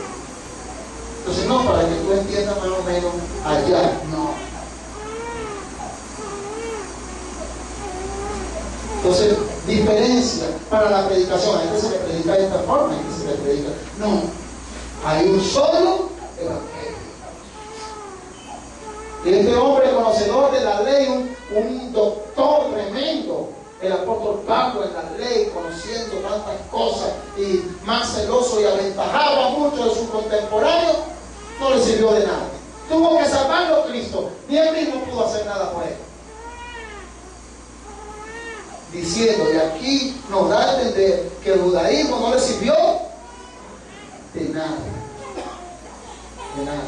S1: Entonces, no, para que tú entiendas más o menos allá, no. Entonces, diferencia para la predicación. A este se le predica de esta forma, a este se le predica. No, hay un solo evangelio. Y este hombre conocedor de la ley, un doctor tremendo, el apóstol Pablo en la ley, conociendo tantas cosas y más celoso y aventajaba mucho de sus contemporáneos, no le sirvió de nada. Tuvo que salvarlo Cristo, ni él mismo pudo hacer nada por él. Diciendo, y aquí nos da a entender que el judaísmo no le sirvió de nada. De nada.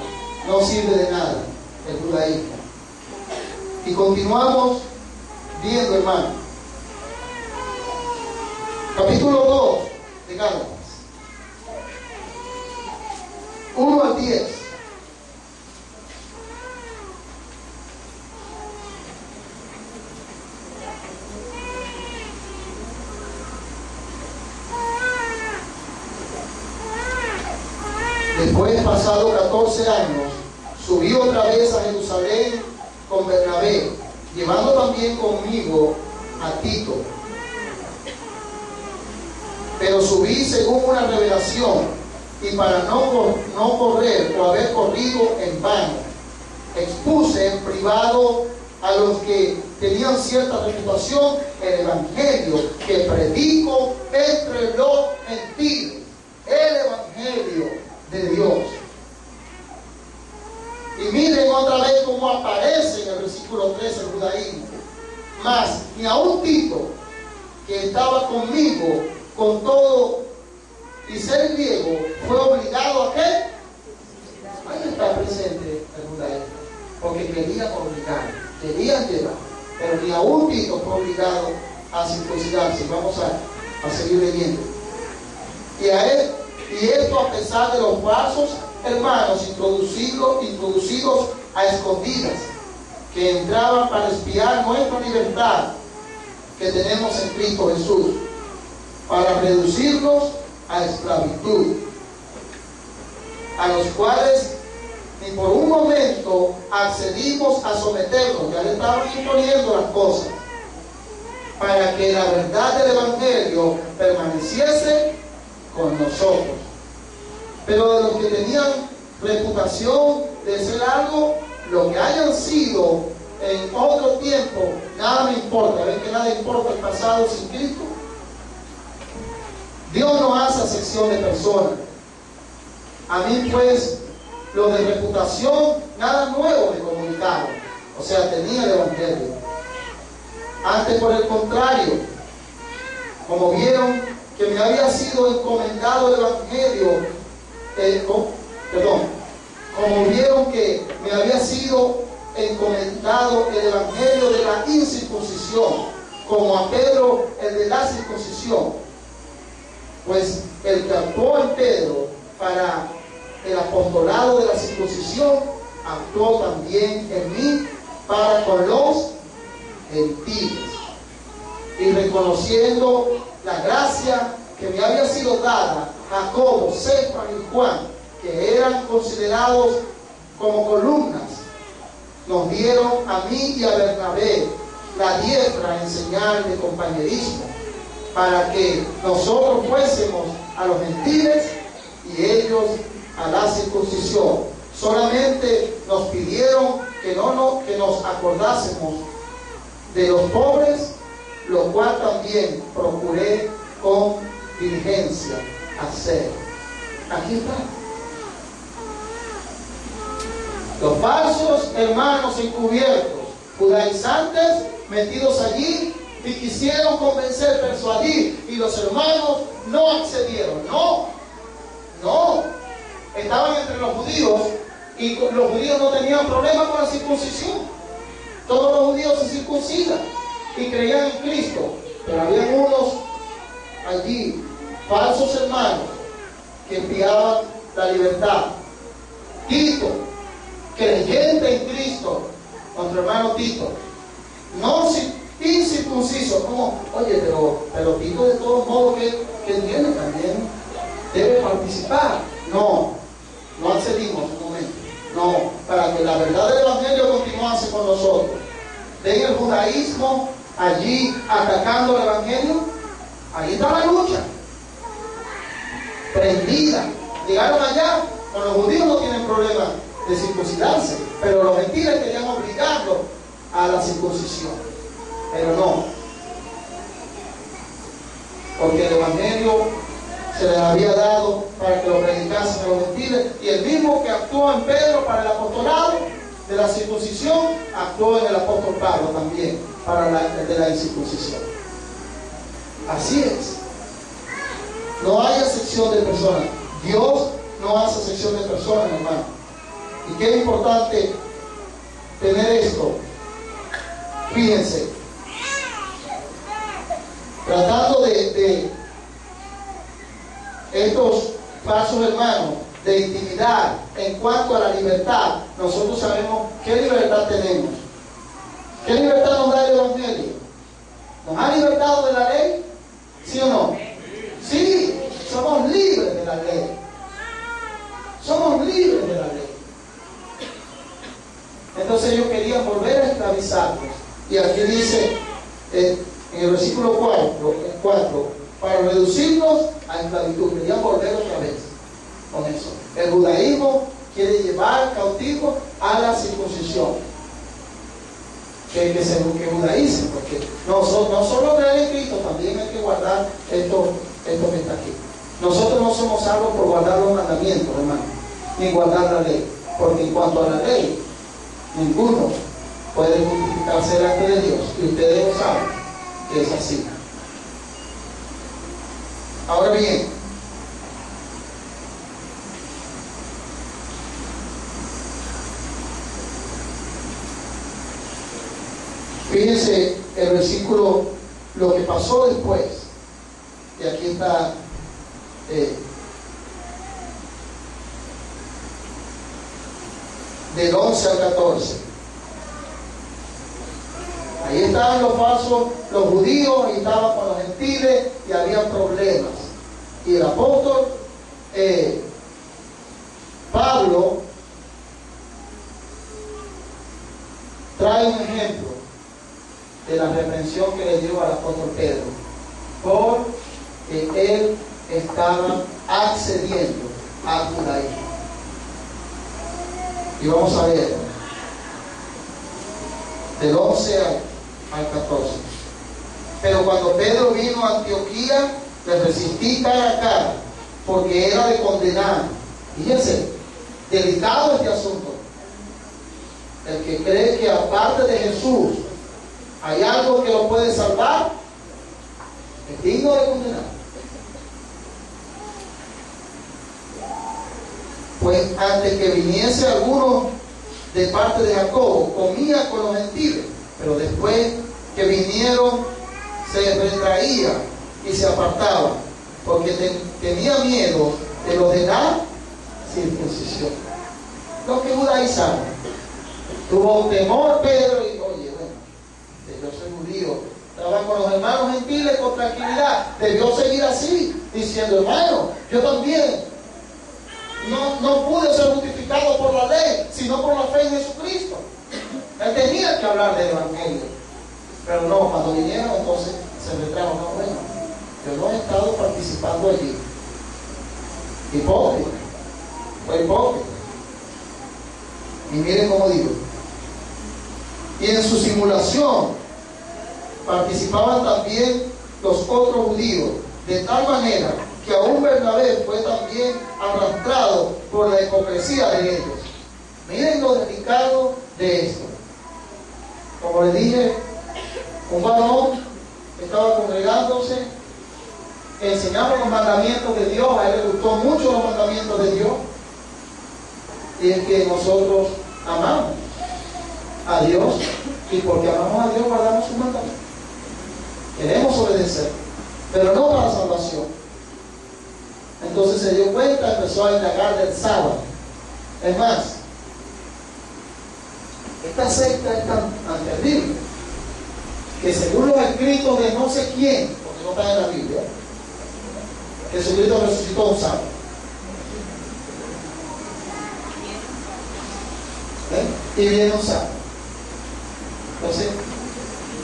S1: No sirve de nada el judaísmo. Y continuamos viendo, hermano. Capítulo 2 de Gálatas. 1 al 10. Después, pasado 14 años, subí otra vez a Jerusalén con Bernabé, llevando también conmigo a Tito. Pero subí según una revelación, y para no correr o haber corrido en vano, expuse en privado a los que tenían cierta reputación el evangelio que predico entre los gentiles, el evangelio de Dios. Y miren otra vez cómo aparece en el versículo 13 el judaísmo. Mas ni aun Tito, que estaba conmigo con todo y ser griego, fue obligado a ¿qué? Ahí está presente el judaísmo, porque querían obligar, querían llevar, pero ni aun Tito fue obligado a circuncidarse. Vamos a seguir leyendo. Y esto a pesar de los falsos hermanos introducidos a escondidas, que entraban para espiar nuestra libertad que tenemos en Cristo Jesús, para reducirnos a esclavitud, a los cuales ni por un momento accedimos a someternos. Ya le estaban imponiendo las cosas, para que la verdad del evangelio permaneciese con nosotros. Pero de los que tenían reputación de ser algo, lo que hayan sido en otro tiempo, nada me importa. ¿Ven que nada importa el pasado sin Cristo? Dios no hace acepción de personas. A mí pues, lo de reputación, nada nuevo me comunicaron. O sea, tenía el evangelio. Antes, por el contrario, como vieron que me había sido encomendado el evangelio, como vieron que me había sido encomendado el evangelio de la incircuncisión, como a Pedro el de la circuncisión, pues el que actuó en Pedro para el apostolado de la circuncisión, actuó también en mí para con los gentiles. Y reconociendo la gracia que me había sido dada Jacobo, Cefas y Juan, que eran considerados como columnas, nos dieron a mí y a Bernabé la diestra en señal de compañerismo, para que nosotros fuésemos a los gentiles y ellos a la circuncisión. Solamente nos pidieron que nos acordásemos de los pobres, lo cual también procuré con diligencia hacer. Aquí está. Los falsos hermanos encubiertos, judaizantes, metidos allí, y quisieron convencer, persuadir, y los hermanos no accedieron. No. Estaban entre los judíos, y los judíos no tenían problema con la circuncisión. Todos los judíos se circuncidan y creían en Cristo. Pero había unos allí, falsos hermanos, que enviaban la libertad. Tito, creyente en Cristo, nuestro hermano Tito, no incircunciso. ¿Cómo? Oye, pero Tito de todos modos que tiene también debe participar. No accedimos un momento. No, para que la verdad del Evangelio continuase con nosotros. Ven el judaísmo allí atacando el Evangelio. Ahí está la lucha. Prendida. Llegaron allá. Con los judíos no tienen problema de circuncidarse, pero los gentiles querían obligarlos a la circuncisión. Pero no. Porque el Evangelio se les había dado para que lo predicasen a los gentiles, y el mismo que actuó en Pedro para el apostolado de la circuncisión, actuó en el apóstol Pablo también para el de la incircuncisión. Así es. No hay acepción de personas. Dios no hace acepción de personas, hermano. Y qué importante tener esto. Fíjense, tratando de estos falsos hermanos, de intimidad en cuanto a la libertad, nosotros sabemos qué libertad tenemos. ¿Qué libertad nos da el Evangelio? ¿Nos ha libertado de la ley? ¿Sí o no? Sí, somos libres de la ley. Somos libres de la ley. Entonces ellos querían volver a esclavizarnos. Y aquí dice, en el versículo 4, para reducirnos a esclavitud. Querían volver otra vez con eso. El judaísmo quiere llevar cautivo a la circuncisión. Que se judaicen, porque no solo creer en Cristo, también hay que guardar esto que está aquí. Nosotros no somos salvos por guardar los mandamientos, hermano, ni guardar la ley, porque en cuanto a la ley, ninguno puede justificarse delante de Dios, y ustedes lo saben que es así. Ahora bien, fíjense el versículo, lo que pasó después, y aquí está del 11 al 14. Ahí estaban los falsos, los judíos, ahí estaban con los gentiles y había problemas. Y el apóstol Pablo trae un ejemplo de la reprensión que le dio al apóstol Pedro, porque él estaba accediendo al judaísmo. Y vamos a ver del 11 al 14. Pero cuando Pedro vino a Antioquía, le resistí cara a cara, porque era de condenar. Fíjense, delicado este asunto. El que cree que aparte de Jesús hay algo que lo puede salvar, es digno de condenar. Pues antes que viniese alguno de parte de Jacobo, comía con los gentiles, pero después que vinieron se retraía y se apartaba, porque tenía miedo de los de la circuncisión. Los que judaizaron. Tuvo un temor Pedro y, oye, bueno, yo soy judío, Estaba con los hermanos gentiles con tranquilidad. Debió seguir así, diciendo, hermano, yo también no pude ser justificado por la ley, sino por la fe en Jesucristo. Él tenía que hablar del Evangelio. Pero no, cuando vinieron, entonces se retrajo. No, bueno, yo no he estado participando allí. Hipócrita. Fue hipócrita. Y miren cómo digo. Y en su simulación participaban también los otros judíos, de tal manera que aún Bernabé fue también arrastrado por la hipocresía de ellos. Miren lo delicado de esto. Como les dije, un varón estaba congregándose, enseñaba los mandamientos de Dios, a él le gustó mucho los mandamientos de Dios, y es que nosotros amamos a Dios, y porque amamos a Dios guardamos sus mandamientos. Queremos obedecer, pero no para salvación. Entonces se dio cuenta, empezó a indagar del sábado. Es más, esta secta es tan terrible que según los escritos de no sé quién, porque no está en la Biblia, Jesucristo resucitó un sábado. Y viene un sábado. Entonces,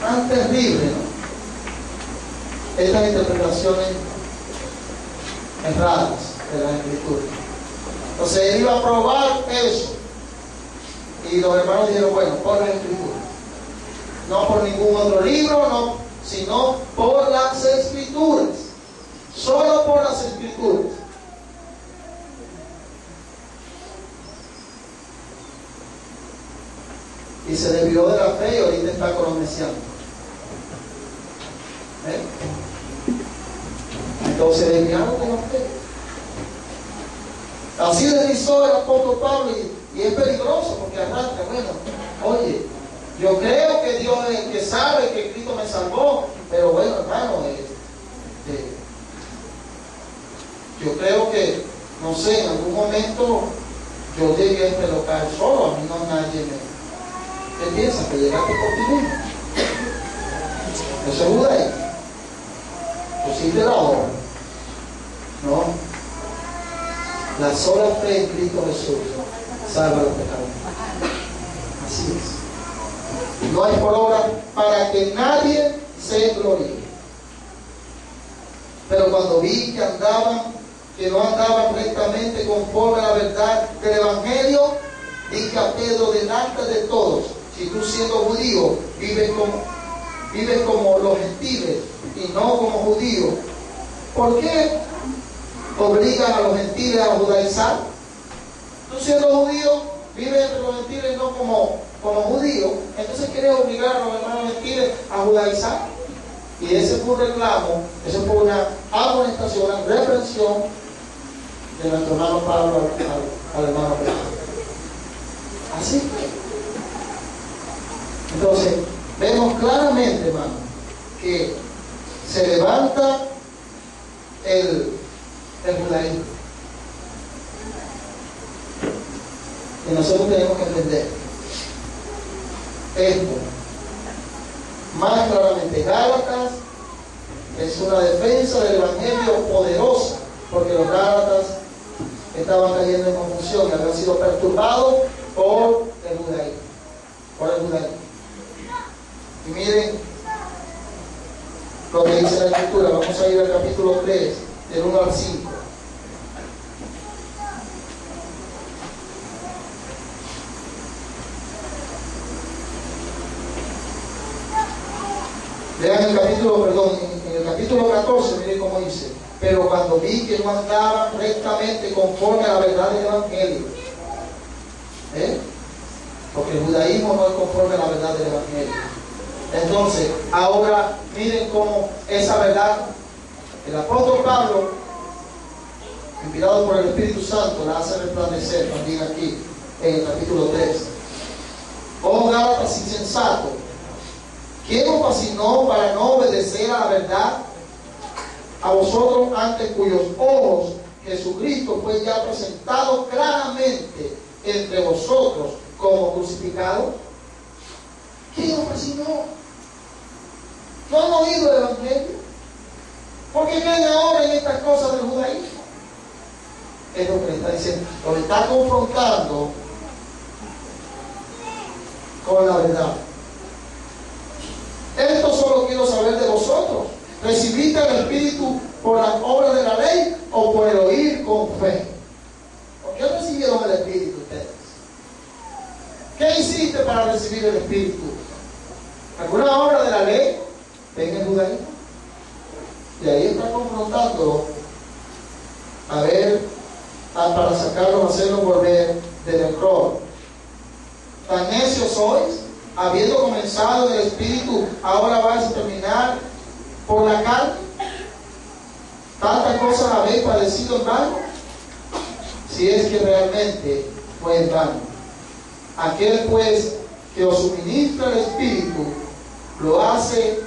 S1: tan terrible, ¿no? Estas interpretaciones erradas de las Escrituras. Entonces él iba a probar eso. Y los hermanos dijeron, bueno, por las Escrituras. No por ningún otro libro, no, sino por las Escrituras. Solo por las Escrituras. Y se desvió de la fe y ahorita está con los mesianos. Entonces desviaron de la fe. Así deslizó el apóstol Pablo y es peligroso porque arranca, bueno, oye, yo creo que Dios es el que sabe que Cristo me salvó, pero bueno, hermano, yo creo que, no sé, en algún momento yo llegué a este local solo, a mí no nadie me... ¿Qué piensa? ¿Que llegaste por ti mismo? Eso es judaísmo. Pusiste la obra. No. La sola fe en Cristo Jesús salva los pecadores. Así es. No hay por obra para que nadie se gloríe. Pero cuando vi que no andaban rectamente conforme a la verdad del Evangelio, dije a Pedro delante de todos: si tú siendo judío vives como los gentiles y no como judíos, ¿por qué obligas a los gentiles a judaizar? Tú siendo judío vives entre los gentiles y no como judíos, entonces quieres obligar a los hermanos gentiles a judaizar. Y ese fue un reclamo, eso fue una amonestación, una reprensión de nuestro hermano Pablo al hermano Pedro. Así fue. Entonces, vemos claramente, hermano, que se levanta el judaísmo. Y nosotros tenemos que entender esto más claramente. Gálatas es una defensa del Evangelio poderosa, porque los Gálatas estaban cayendo en confusión y habían sido perturbados por el judaísmo. Y miren lo que dice la Escritura. Vamos a ir al capítulo 3, del 1 al 5. Vean el capítulo, en el capítulo 14, miren cómo dice: pero cuando vi que no andaban rectamente conforme a la verdad del Evangelio, porque el judaísmo no es conforme a la verdad del Evangelio. Entonces, ahora miren cómo esa verdad, el apóstol Pablo, inspirado por el Espíritu Santo, la hace resplandecer también aquí en el capítulo 3. Oh Gálatas insensato, ¿quién os fascinó para no obedecer a la verdad? A vosotros, ante cuyos ojos Jesucristo fue ya presentado claramente entre vosotros como crucificado. ¿Quién os fascinó? ¿No han oído el Evangelio? ¿Por qué creen ahora en estas cosas del judaísmo? Es lo que le está diciendo. Lo está confrontando con la verdad. Esto solo quiero saber de vosotros. ¿Recibiste el Espíritu por las obras de la ley o por el oír con fe? ¿Por qué recibieron el Espíritu ustedes? ¿Qué hiciste para recibir el Espíritu? ¿Alguna obra de la ley? ¿Ven el judaísmo? Y ahí está confrontándolo a ver, para sacarlos, hacerlos volver del error. ¿Tan necios sois? Habiendo comenzado en el Espíritu, ahora vais a terminar por la carne. ¿Tantas cosas habéis padecido en vano? Si es que realmente fue en vano. Aquel pues que os suministra el Espíritu lo hace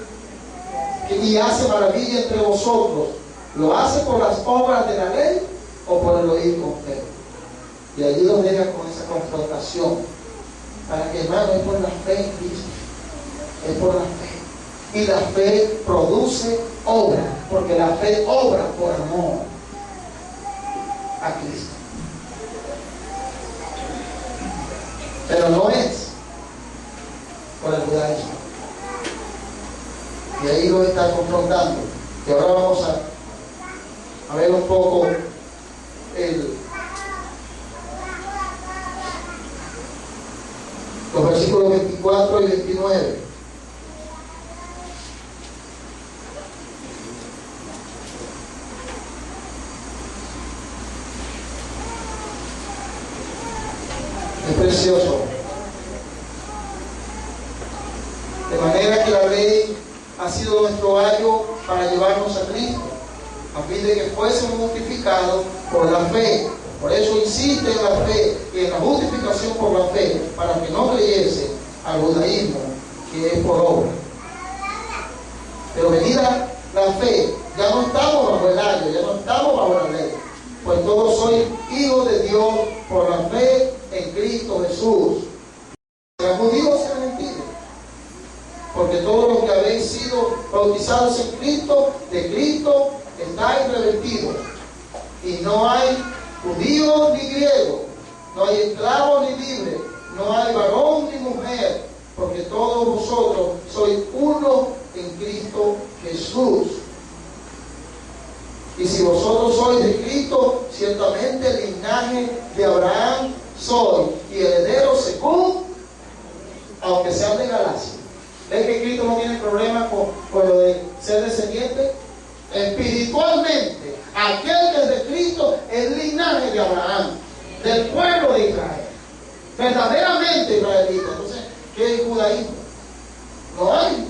S1: y hace maravilla entre vosotros, ¿lo hace por las obras de la ley o por el oír con fe? Y allí los deja con esa confrontación, para que, hermano, es por la fe en Cristo, es por la fe. Y la fe produce obra, porque la fe obra por amor a Cristo. Pero no es por el judaísmo. Y ahí lo está confrontando. Y ahora vamos a ver un poco los versículos 24 y 29. Es precioso. De manera que la ley ha sido nuestro ayo para llevarnos a Cristo, a fin de que fuésemos justificados por la fe. Por eso insiste en la fe y en la justificación por la fe, para que no creyese al judaísmo, que es por obra. Pero venida la fe, ya no estamos bajo el ayo, ya no estamos bajo la ley, pues todos sois hijos de Dios por la fe en Cristo Jesús. Sean judíos, sean gentiles, porque todos los que habéis sido bautizados en Cristo, de Cristo estáis revestidos. Y no hay judío ni griego, no hay esclavo ni libre, no hay varón ni mujer, porque todos vosotros sois uno en Cristo Jesús. Y si vosotros sois de Cristo, ciertamente el linaje de Abraham sois, y herederos según, aunque sean de Galacia. ¿Ves que Cristo no tiene problema con lo de ser descendiente? Espiritualmente, aquel que es de Cristo es el linaje de Abraham, del pueblo de Israel, verdaderamente israelita. Entonces, ¿qué es el judaísmo? No hay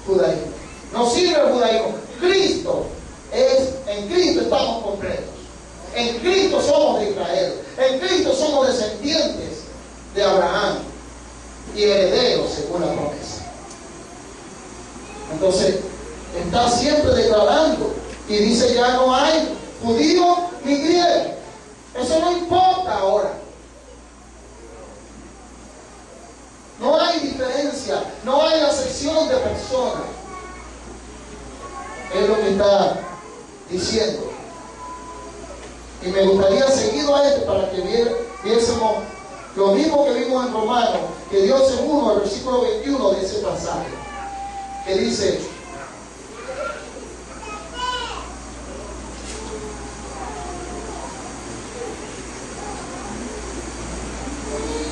S1: judaísmo, no sirve el judaísmo. Cristo en Cristo estamos completos, en Cristo somos de Israel, en Cristo somos descendientes de Abraham y herederos según la promesa. Entonces, está siempre declarando y dice: ya no hay judío ni griego. Eso no importa ahora. No hay diferencia, no hay acepción de personas. Es lo que está diciendo. Y me gustaría seguido a para que viésemos lo mismo que vimos en Romanos, que Dios es uno, el versículo 21 de ese pasaje, que dice: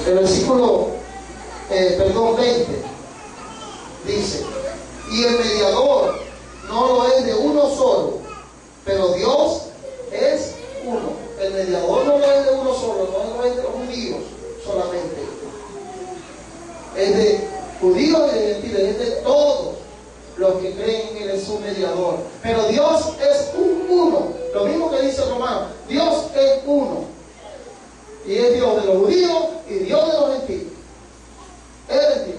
S1: el versículo 20 dice: y el mediador no lo es de uno solo, pero Dios es uno. El mediador no lo es de uno solo, no lo es de los judíos solamente, es de judíos y de gentiles, es de todos los que creen en Él, es su mediador. Pero Dios es uno, lo mismo que dice Romanos: Dios es uno, y es Dios de los judíos y Dios de los gentiles. Él es Dios.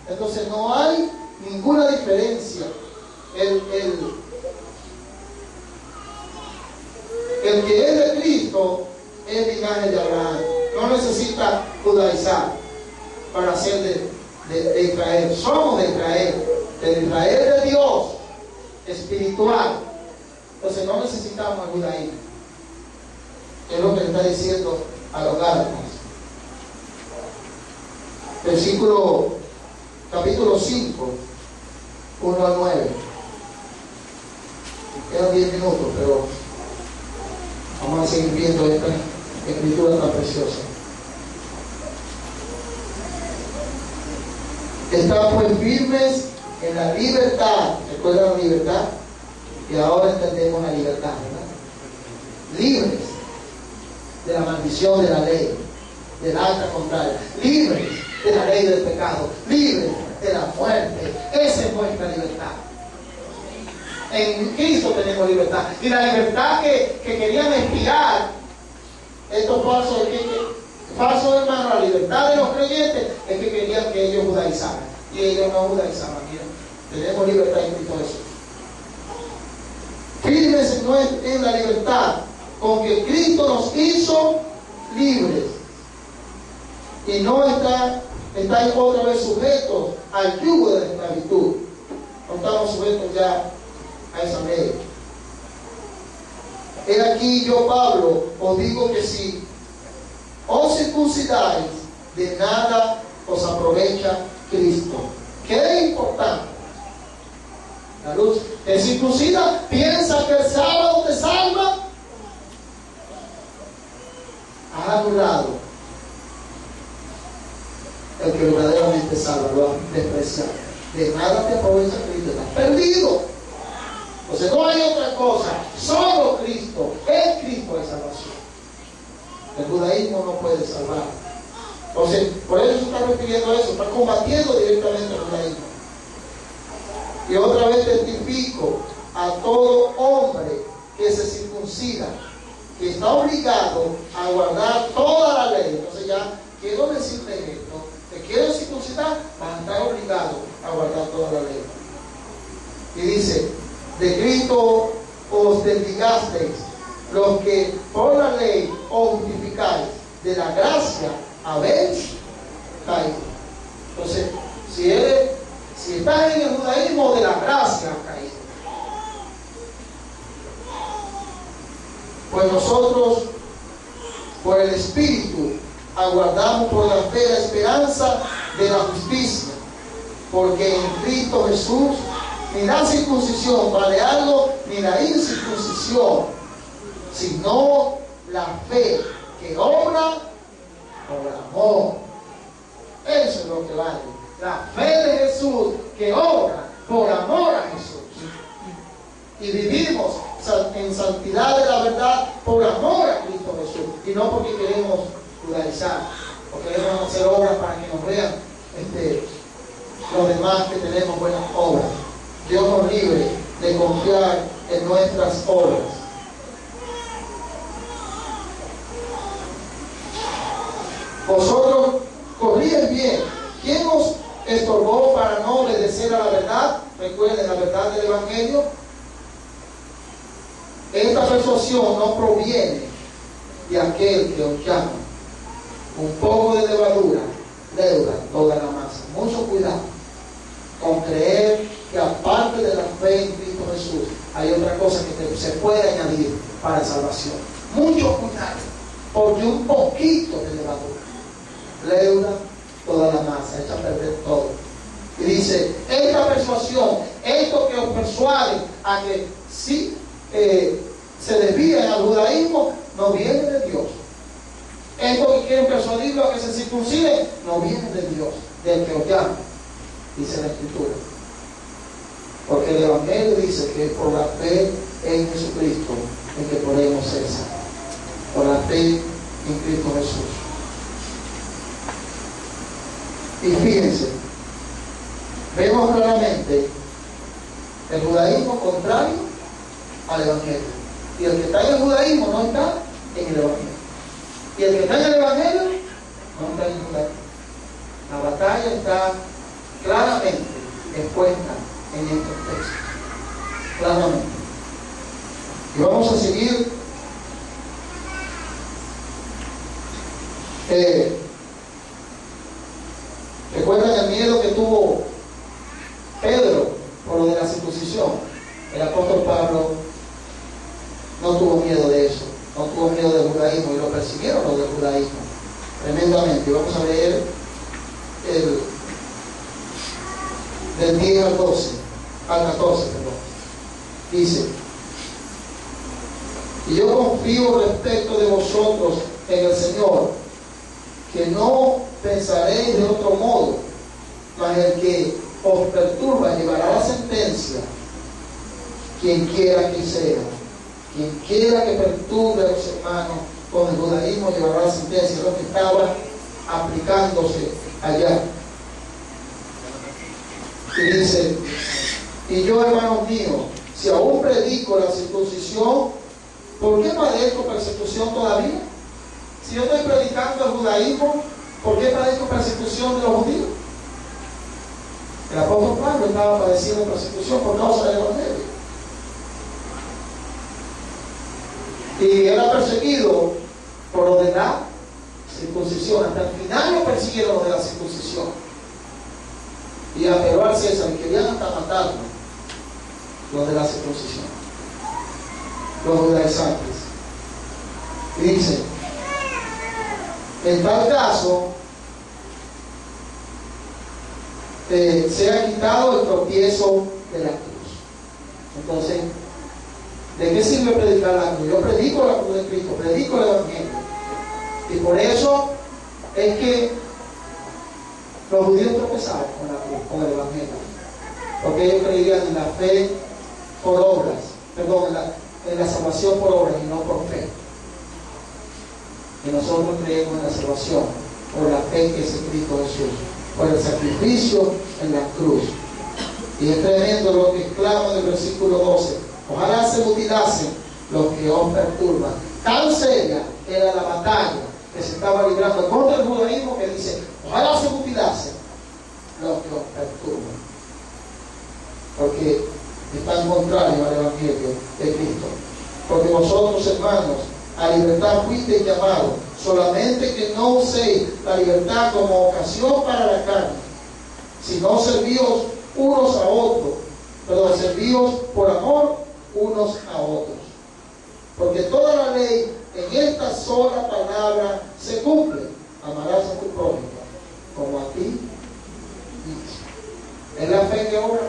S1: Entonces no hay ninguna diferencia. El que es de Cristo es linaje de Abraham, no necesita judaizar para ser de Israel. Somos de Israel, del Israel de Dios espiritual. Entonces no necesitamos el judaísmo. Es lo que le está diciendo a los Gálatas. Capítulo 5, 1 al 9. Quedan 10 minutos, pero vamos a seguir viendo esta escritura tan preciosa. Están pues firmes en la libertad. ¿Recuerdan la libertad? Y ahora entendemos la libertad, ¿verdad? Libres de la maldición de la ley, del acta contraria, libres de la ley del pecado, libres de la muerte. Esa es nuestra libertad. En Cristo tenemos libertad. Y la libertad que querían espiar estos falsos hermanos, la libertad de los creyentes, es que querían que ellos judaizaran. Y ellos no judaizaban. Mira, tenemos libertad en Cristo Jesús. Firmes en la libertad con que Cristo nos hizo libres. Y no estáis otra vez sujetos al yugo de la esclavitud. No estamos sujetos ya a esa ley. He aquí yo, Pablo, os digo que si os circuncidáis, de nada os aprovecha Cristo. Qué importante. La luz. El circuncida piensa que el sábado te salva. Ha anulado el que verdaderamente salva, lo ha despreciado. De nada te aprovecha Cristo, estás perdido. Entonces no hay otra cosa, solo Cristo, es Cristo de salvación. El judaísmo no puede salvar. Entonces, por eso se está refiriendo a eso, está combatiendo directamente el judaísmo. Y otra vez testifico a todo hombre que se circuncida, que está obligado a guardar toda la ley. Entonces ya quiero decirle esto, que quiero circuncidar, van a estar obligados a guardar toda la ley. Y dice, de Cristo os desligasteis, los que por la ley os justificáis, de la gracia habéis caído. Entonces, si estás en el judaísmo, de la gracia has caído. Pues nosotros, por el Espíritu, aguardamos por la fe la esperanza de la justicia, porque en Cristo Jesús ni la circuncisión vale algo, ni la incircuncisión, sino la fe que obra por amor. Eso es lo que vale. La fe de Jesús que obra por amor a Jesús. Y vivimos en santidad de la verdad por amor a Cristo Jesús. Y no porque queremos judaizar o queremos hacer obras para que nos vean los demás que tenemos buenas obras. Dios nos libre de confiar en nuestras obras. Vosotros corríais bien. ¿Quién os estorbó para no obedecer a la verdad? Recuerden la verdad del Evangelio. Esta persuasión no proviene de aquel que os llama. Un poco de levadura leuda toda la masa. Mucho cuidado con creer que aparte de la fe en Cristo Jesús hay otra cosa que se puede añadir para salvación. Mucho cuidado, porque un poquito de levadura leuda toda la masa, echa a perder todo. Y dice, esta persuasión, esto que os persuade a que sí se desvíen al judaísmo, no viene de Dios. Esto que quieren persuadirlo a que se circunciden, no viene de Dios, del que os llama, dice la Escritura. Porque el Evangelio dice que es por la fe en Jesucristo en que podemos ser salvos. Por la fe en Cristo Jesús. Y fíjense, vemos claramente el judaísmo contrario al Evangelio. Y el que está en el judaísmo no está en el Evangelio. Y el que está en el Evangelio no está en el judaísmo. La batalla está claramente expuesta en estos textos. Claramente. Y vamos a seguir ¿recuerdan el miedo que tuvo Pedro El apóstol Pablo no tuvo miedo de eso, no tuvo miedo del judaísmo, y lo persiguieron los del judaísmo tremendamente. Vamos a leer del 10 al 12, al 14, perdón. Dice: y yo confío respecto de vosotros en el Señor, que no pensaréis de otro modo, mas el que os perturba llevará la sentencia. Quien quiera que sea, quien quiera que perturbe a los hermanos con el judaísmo llevará la sentencia. Lo que estaba aplicándose allá. Y dice: y yo, hermanos míos, si aún predico la circuncisión, ¿por qué padezco persecución todavía? Si yo estoy predicando el judaísmo, ¿por qué padezco persecución de los judíos? El apóstol Pablo estaba padeciendo persecución por causa del evangelio. Y era perseguido por los de la circuncisión. Hasta el final lo persiguieron los de la circuncisión. Y apeló al César y querían hasta matarlo los de la circuncisión, los judaizantes. Y dice: en tal caso se ha quitado el tropiezo de la cruz. Entonces, ¿de qué sirve predicar la cruz? Yo predico la cruz de Cristo, predico el evangelio. Y por eso es que los judíos tropezaron con la cruz, con el evangelio, porque ellos creían en la fe por obras, perdón, en la salvación por obras y no por fe. Y nosotros creemos en la salvación por la fe que es en Cristo Jesús, por el sacrificio en la cruz. Y es tremendo lo que exclama en el versículo 12: ojalá se mutilasen los que os perturban. Tan seria era la batalla que se estaba librando contra el judaísmo, que dice: ojalá se mutilasen los que os perturban, porque están contrarios al evangelio de Cristo. Porque vosotros, hermanos, a libertad fuisteis llamados, solamente que no uséis la libertad como ocasión para la carne, sino servíos unos a otros, servíos por amor unos a otros. Porque toda la ley en esta sola palabra se cumple: amarás a tu prójimo como a ti mismo. Es la fe que obra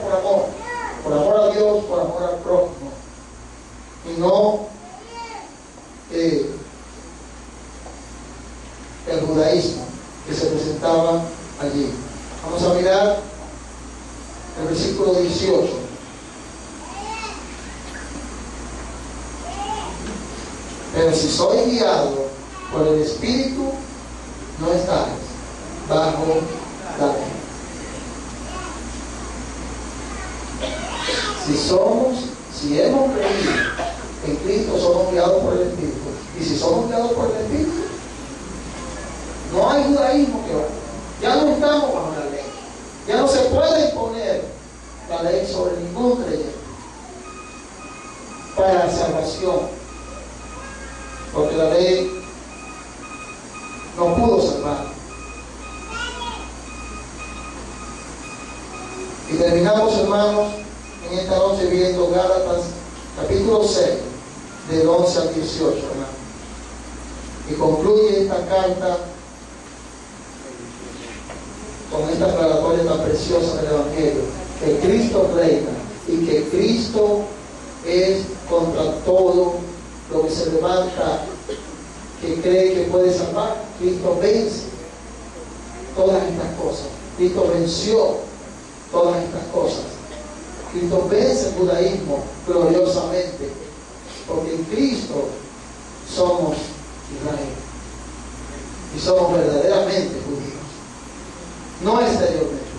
S1: por amor a Dios, por amor al prójimo, y no el judaísmo que se presentaba allí. Vamos a mirar el versículo 18. Pero si sois guiados por el Espíritu, no estáis bajo la ley. Si hemos creído en Cristo, somos guiados por el Espíritu. Y si somos guiados por el Espíritu, no hay judaísmo que valga. Ya no estamos bajo la ley. Ya no se puede imponer la ley sobre ningún creyente para la salvación, porque la ley no pudo salvar. Y terminamos, hermanos, en esta noche viendo Gálatas capítulo 6 del 11 al 18, hermano. Y concluye esta carta con esta aclaratoria tan preciosa del evangelio: que Cristo reina y que Cristo es contra todo lo que se levanta que cree que puede salvar. Cristo vence todas estas cosas. Cristo venció todas estas cosas. Cristo vence el judaísmo gloriosamente, porque en Cristo somos Israel y somos verdaderamente judíos, no exteriormente,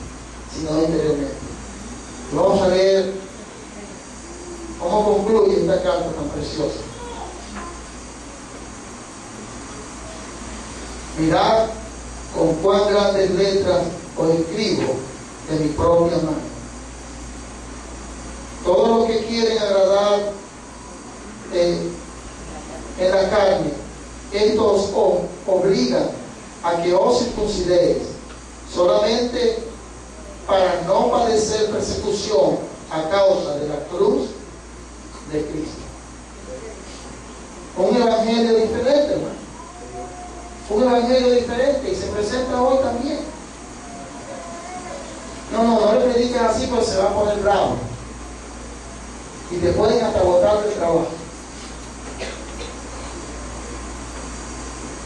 S1: sino interiormente. Vamos a ver cómo concluye esta carta tan preciosa. Mirad con cuán grandes letras os escribo de mi propia mano. Todos los que quieren agradar en la carne, estos os obligan a que os circuncidéis, solamente para no padecer persecución a causa de la cruz de Cristo. Un evangelio diferente, hermano. Un evangelio diferente, y se presenta hoy también. No le prediques así, pues se va a poner bravo. Y te pueden hasta botar del trabajo.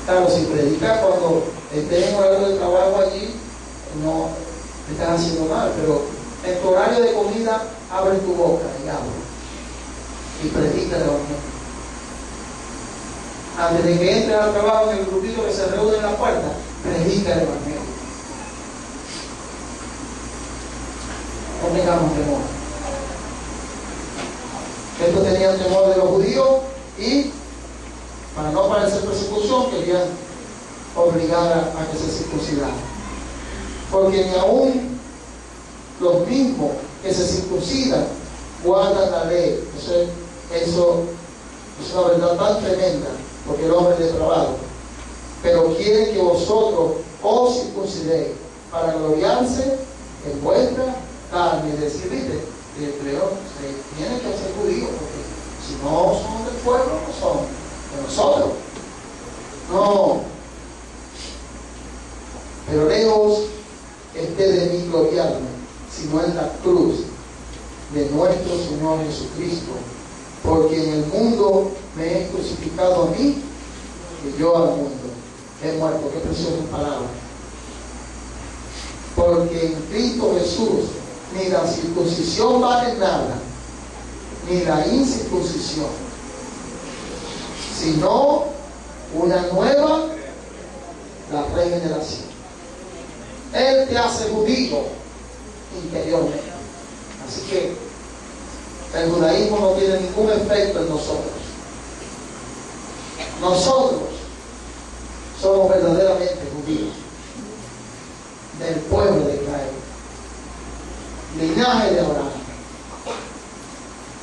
S1: Claro, si predicas cuando estés en horario de trabajo allí, no te estás haciendo mal, pero en tu horario de comida, abre tu boca y habla. Y predica el evangelio. Antes de que entres al trabajo en el grupito que se reúne en la puerta, predica el evangelio. No tengamos temor. Estos tenían temor de los judíos y, para no parecer persecución, querían obligar a que se circuncidaran. Porque ni aún los mismos que se circuncidan guardan la ley. Eso es una verdad tan tremenda, porque el hombre es depravado. Pero quiere que vosotros os circuncidéis para gloriarse en vuestra carne. Es decir, ¿viste? Creo que tienen que ser judíos, porque si no son del pueblo, no son de nosotros. No. Pero lejos esté de mí gloriarme, sino en la cruz de nuestro Señor Jesucristo, porque en el mundo me he crucificado a mí y yo al mundo he muerto. Qué preciosa palabra. Porque en Cristo Jesús ni la circuncisión vale nada, ni la incircuncisión, sino una nueva, la regeneración. Él te hace judío interiormente. Así que el judaísmo no tiene ningún efecto en nosotros. Nosotros somos verdaderamente judíos del pueblo de Israel, linaje de Abraham,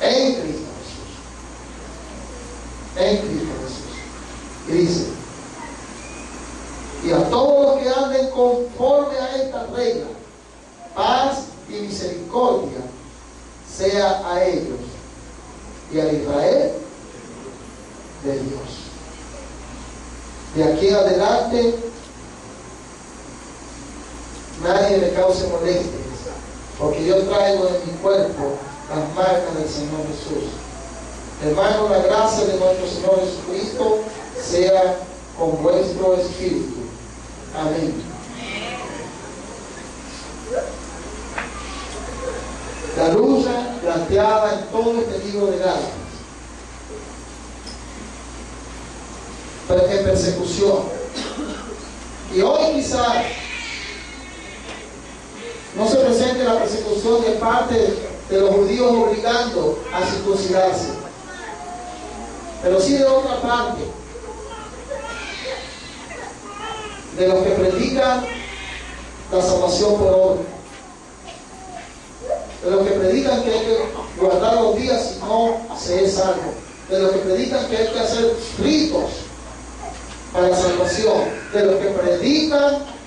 S1: en Cristo Jesús. En Cristo Jesús. Y dice: y a todos los que anden conforme a esta regla, paz y misericordia sea a ellos y a Israel de Dios. De aquí en adelante nadie me cause molestias, porque yo traigo en mi cuerpo las marcas del Señor Jesús. Hermanos, la gracia de nuestro Señor Jesucristo sea con vuestro espíritu. Amén. La luz planteada en todo este libro de Gálatas. En persecución. Y hoy quizás no se presente la persecución de parte de los judíos obligando a circuncidarse, pero sí de otra parte, de los que predican la salvación por obra, de los que predican que hay que guardar los días si no se es salvo, de los que predican que hay que hacer ritos para la salvación, de los que predican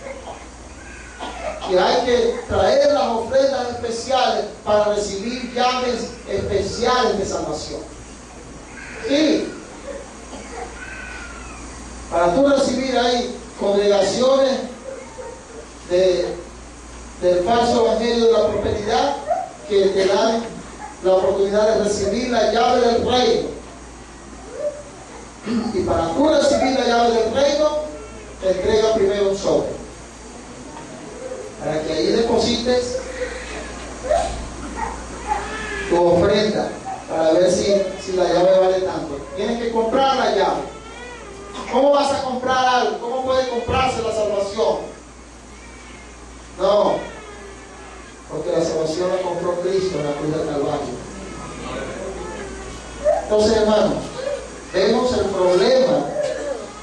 S1: que hay que traer las ofrendas especiales para recibir llaves especiales de salvación. Sí, para tú recibir ahí congregaciones del falso evangelio de la prosperidad que te dan la oportunidad de recibir la llave del reino. Y para tú recibir la llave del reino, te entrega primero un sobre, para que ahí deposites tu ofrenda, para ver si la llave vale tanto. Tienes que comprar la llave. ¿Cómo vas a comprar algo? ¿Cómo puede comprarse la salvación? No, porque la salvación la compró Cristo en la cruz del Calvario. Entonces, hermanos, vemos el problema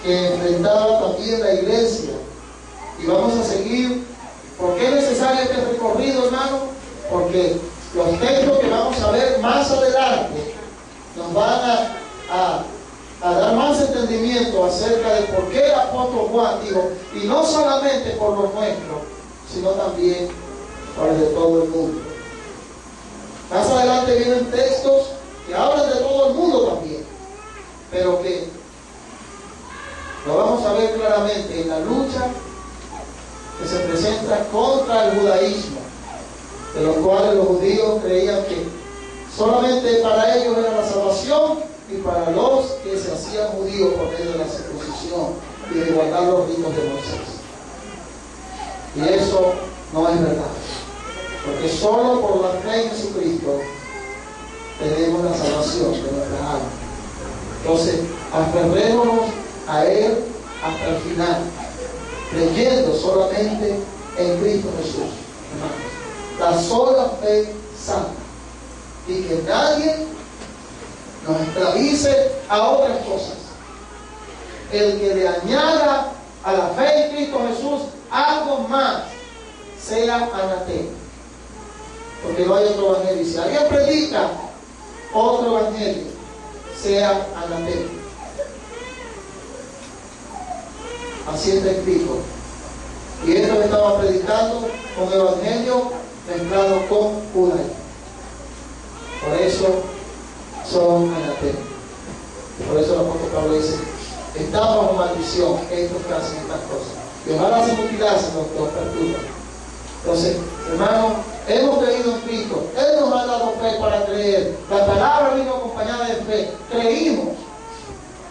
S1: que enfrentaba también la iglesia, y vamos a seguir. ¿Por qué es necesario este recorrido, hermano? Porque los textos que vamos a ver más adelante nos van a dar más entendimiento acerca de por qué el apóstol Juan dijo, y no solamente por los nuestros, sino también por el de todo el mundo. Más adelante vienen textos que hablan de verdaderamente en la lucha que se presenta contra el judaísmo, de los cuales los judíos creían que solamente para ellos era la salvación y para los que se hacían judíos por medio de la circuncisión y de guardar los ritos de Moisés. Y eso no es verdad, porque solo por la fe en Jesucristo tenemos la salvación de nuestras almas. Entonces, aferrémonos a Él hasta el final, creyendo solamente en Cristo Jesús, hermanos. La sola fe santa, y que nadie nos esclavice a otras cosas. El que le añada a la fe en Cristo Jesús algo más, sea anatema. Porque no hay otro evangelio. Si alguien predica otro evangelio, sea anatema. Así está escrito. Y esto que estaba predicando con evangelio mezclado con judaísmo. Por eso son anatemas. Por eso el apóstol Pablo dice: están bajo maldición estos que hacen estas cosas. Y ojalá se mutilasen los que os perturban. Entonces, hermanos, hemos creído en Cristo. Él nos ha dado fe para creer. La palabra vino acompañada de fe. Creímos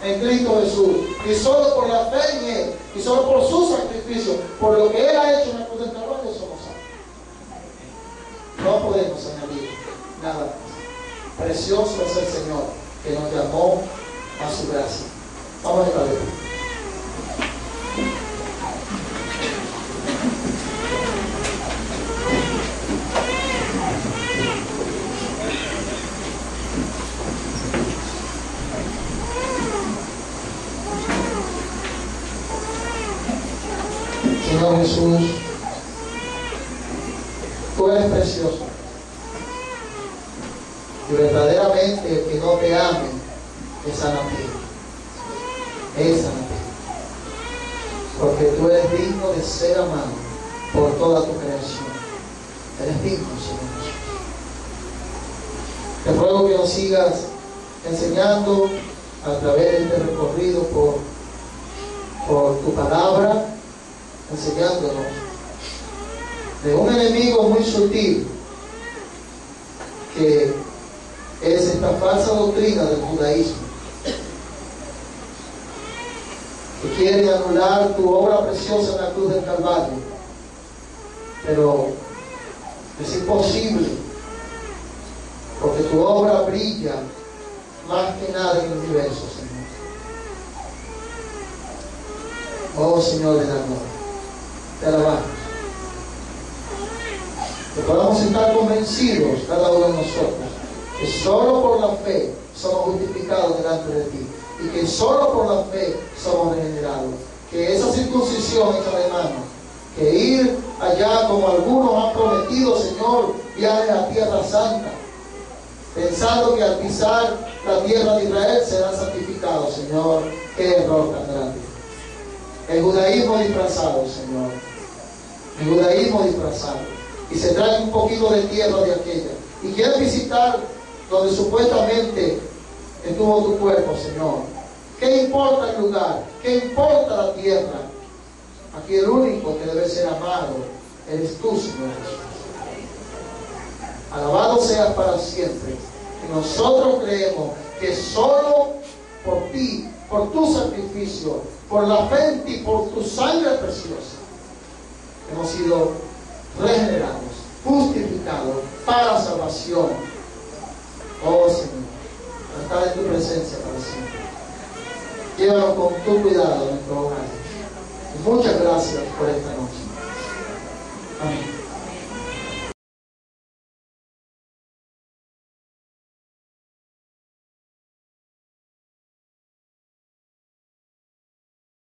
S1: en Cristo Jesús. Y solo por la fe en Él, y solo por su sacrificio, por lo que Él ha hecho en la cruz del Calvario, somos salvos. No podemos añadir nada más. Precioso es el Señor que nos llamó a su gracia. Vamos a ver. Señor Jesús, tú eres precioso. Y verdaderamente el que no te ame es anatema. Es anatema. Porque tú eres digno de ser amado por toda tu creación. Eres digno, Señor Jesús. Te ruego que nos sigas enseñando a través de este recorrido por tu palabra, enseñándonos de un enemigo muy sutil que es esta falsa doctrina del judaísmo, que quiere anular tu obra preciosa en la cruz del Calvario, pero es imposible, porque tu obra brilla más que nada en el universo, Señor. Oh Señor de la gloria, te alabamos. Que podamos estar convencidos cada uno de nosotros que solo por la fe somos justificados delante de ti, y que solo por la fe somos regenerados. Que esa circuncisión hecha de mano, que ir allá como algunos han prometido, Señor, viajes a Tierra Santa, pensando que al pisar la tierra de Israel serán santificados, Señor. Qué error tan grande. El judaísmo disfrazado, Señor. El judaísmo disfrazado. Y se trae un poquito de tierra de aquella. Y quieren visitar donde supuestamente estuvo tu cuerpo, Señor. ¿Qué importa el lugar? ¿Qué importa la tierra? Aquí el único que debe ser amado eres tú, Señor Jesús. Alabado seas para siempre. Y nosotros creemos que solo por ti, por tu sacrificio, por la fe en ti, por tu sangre preciosa, hemos sido regenerados, justificados para salvación. Oh Señor, para estar en tu presencia para siempre. Llévanos con tu cuidado a nuestro hogar. Y muchas gracias por esta noche. Amén.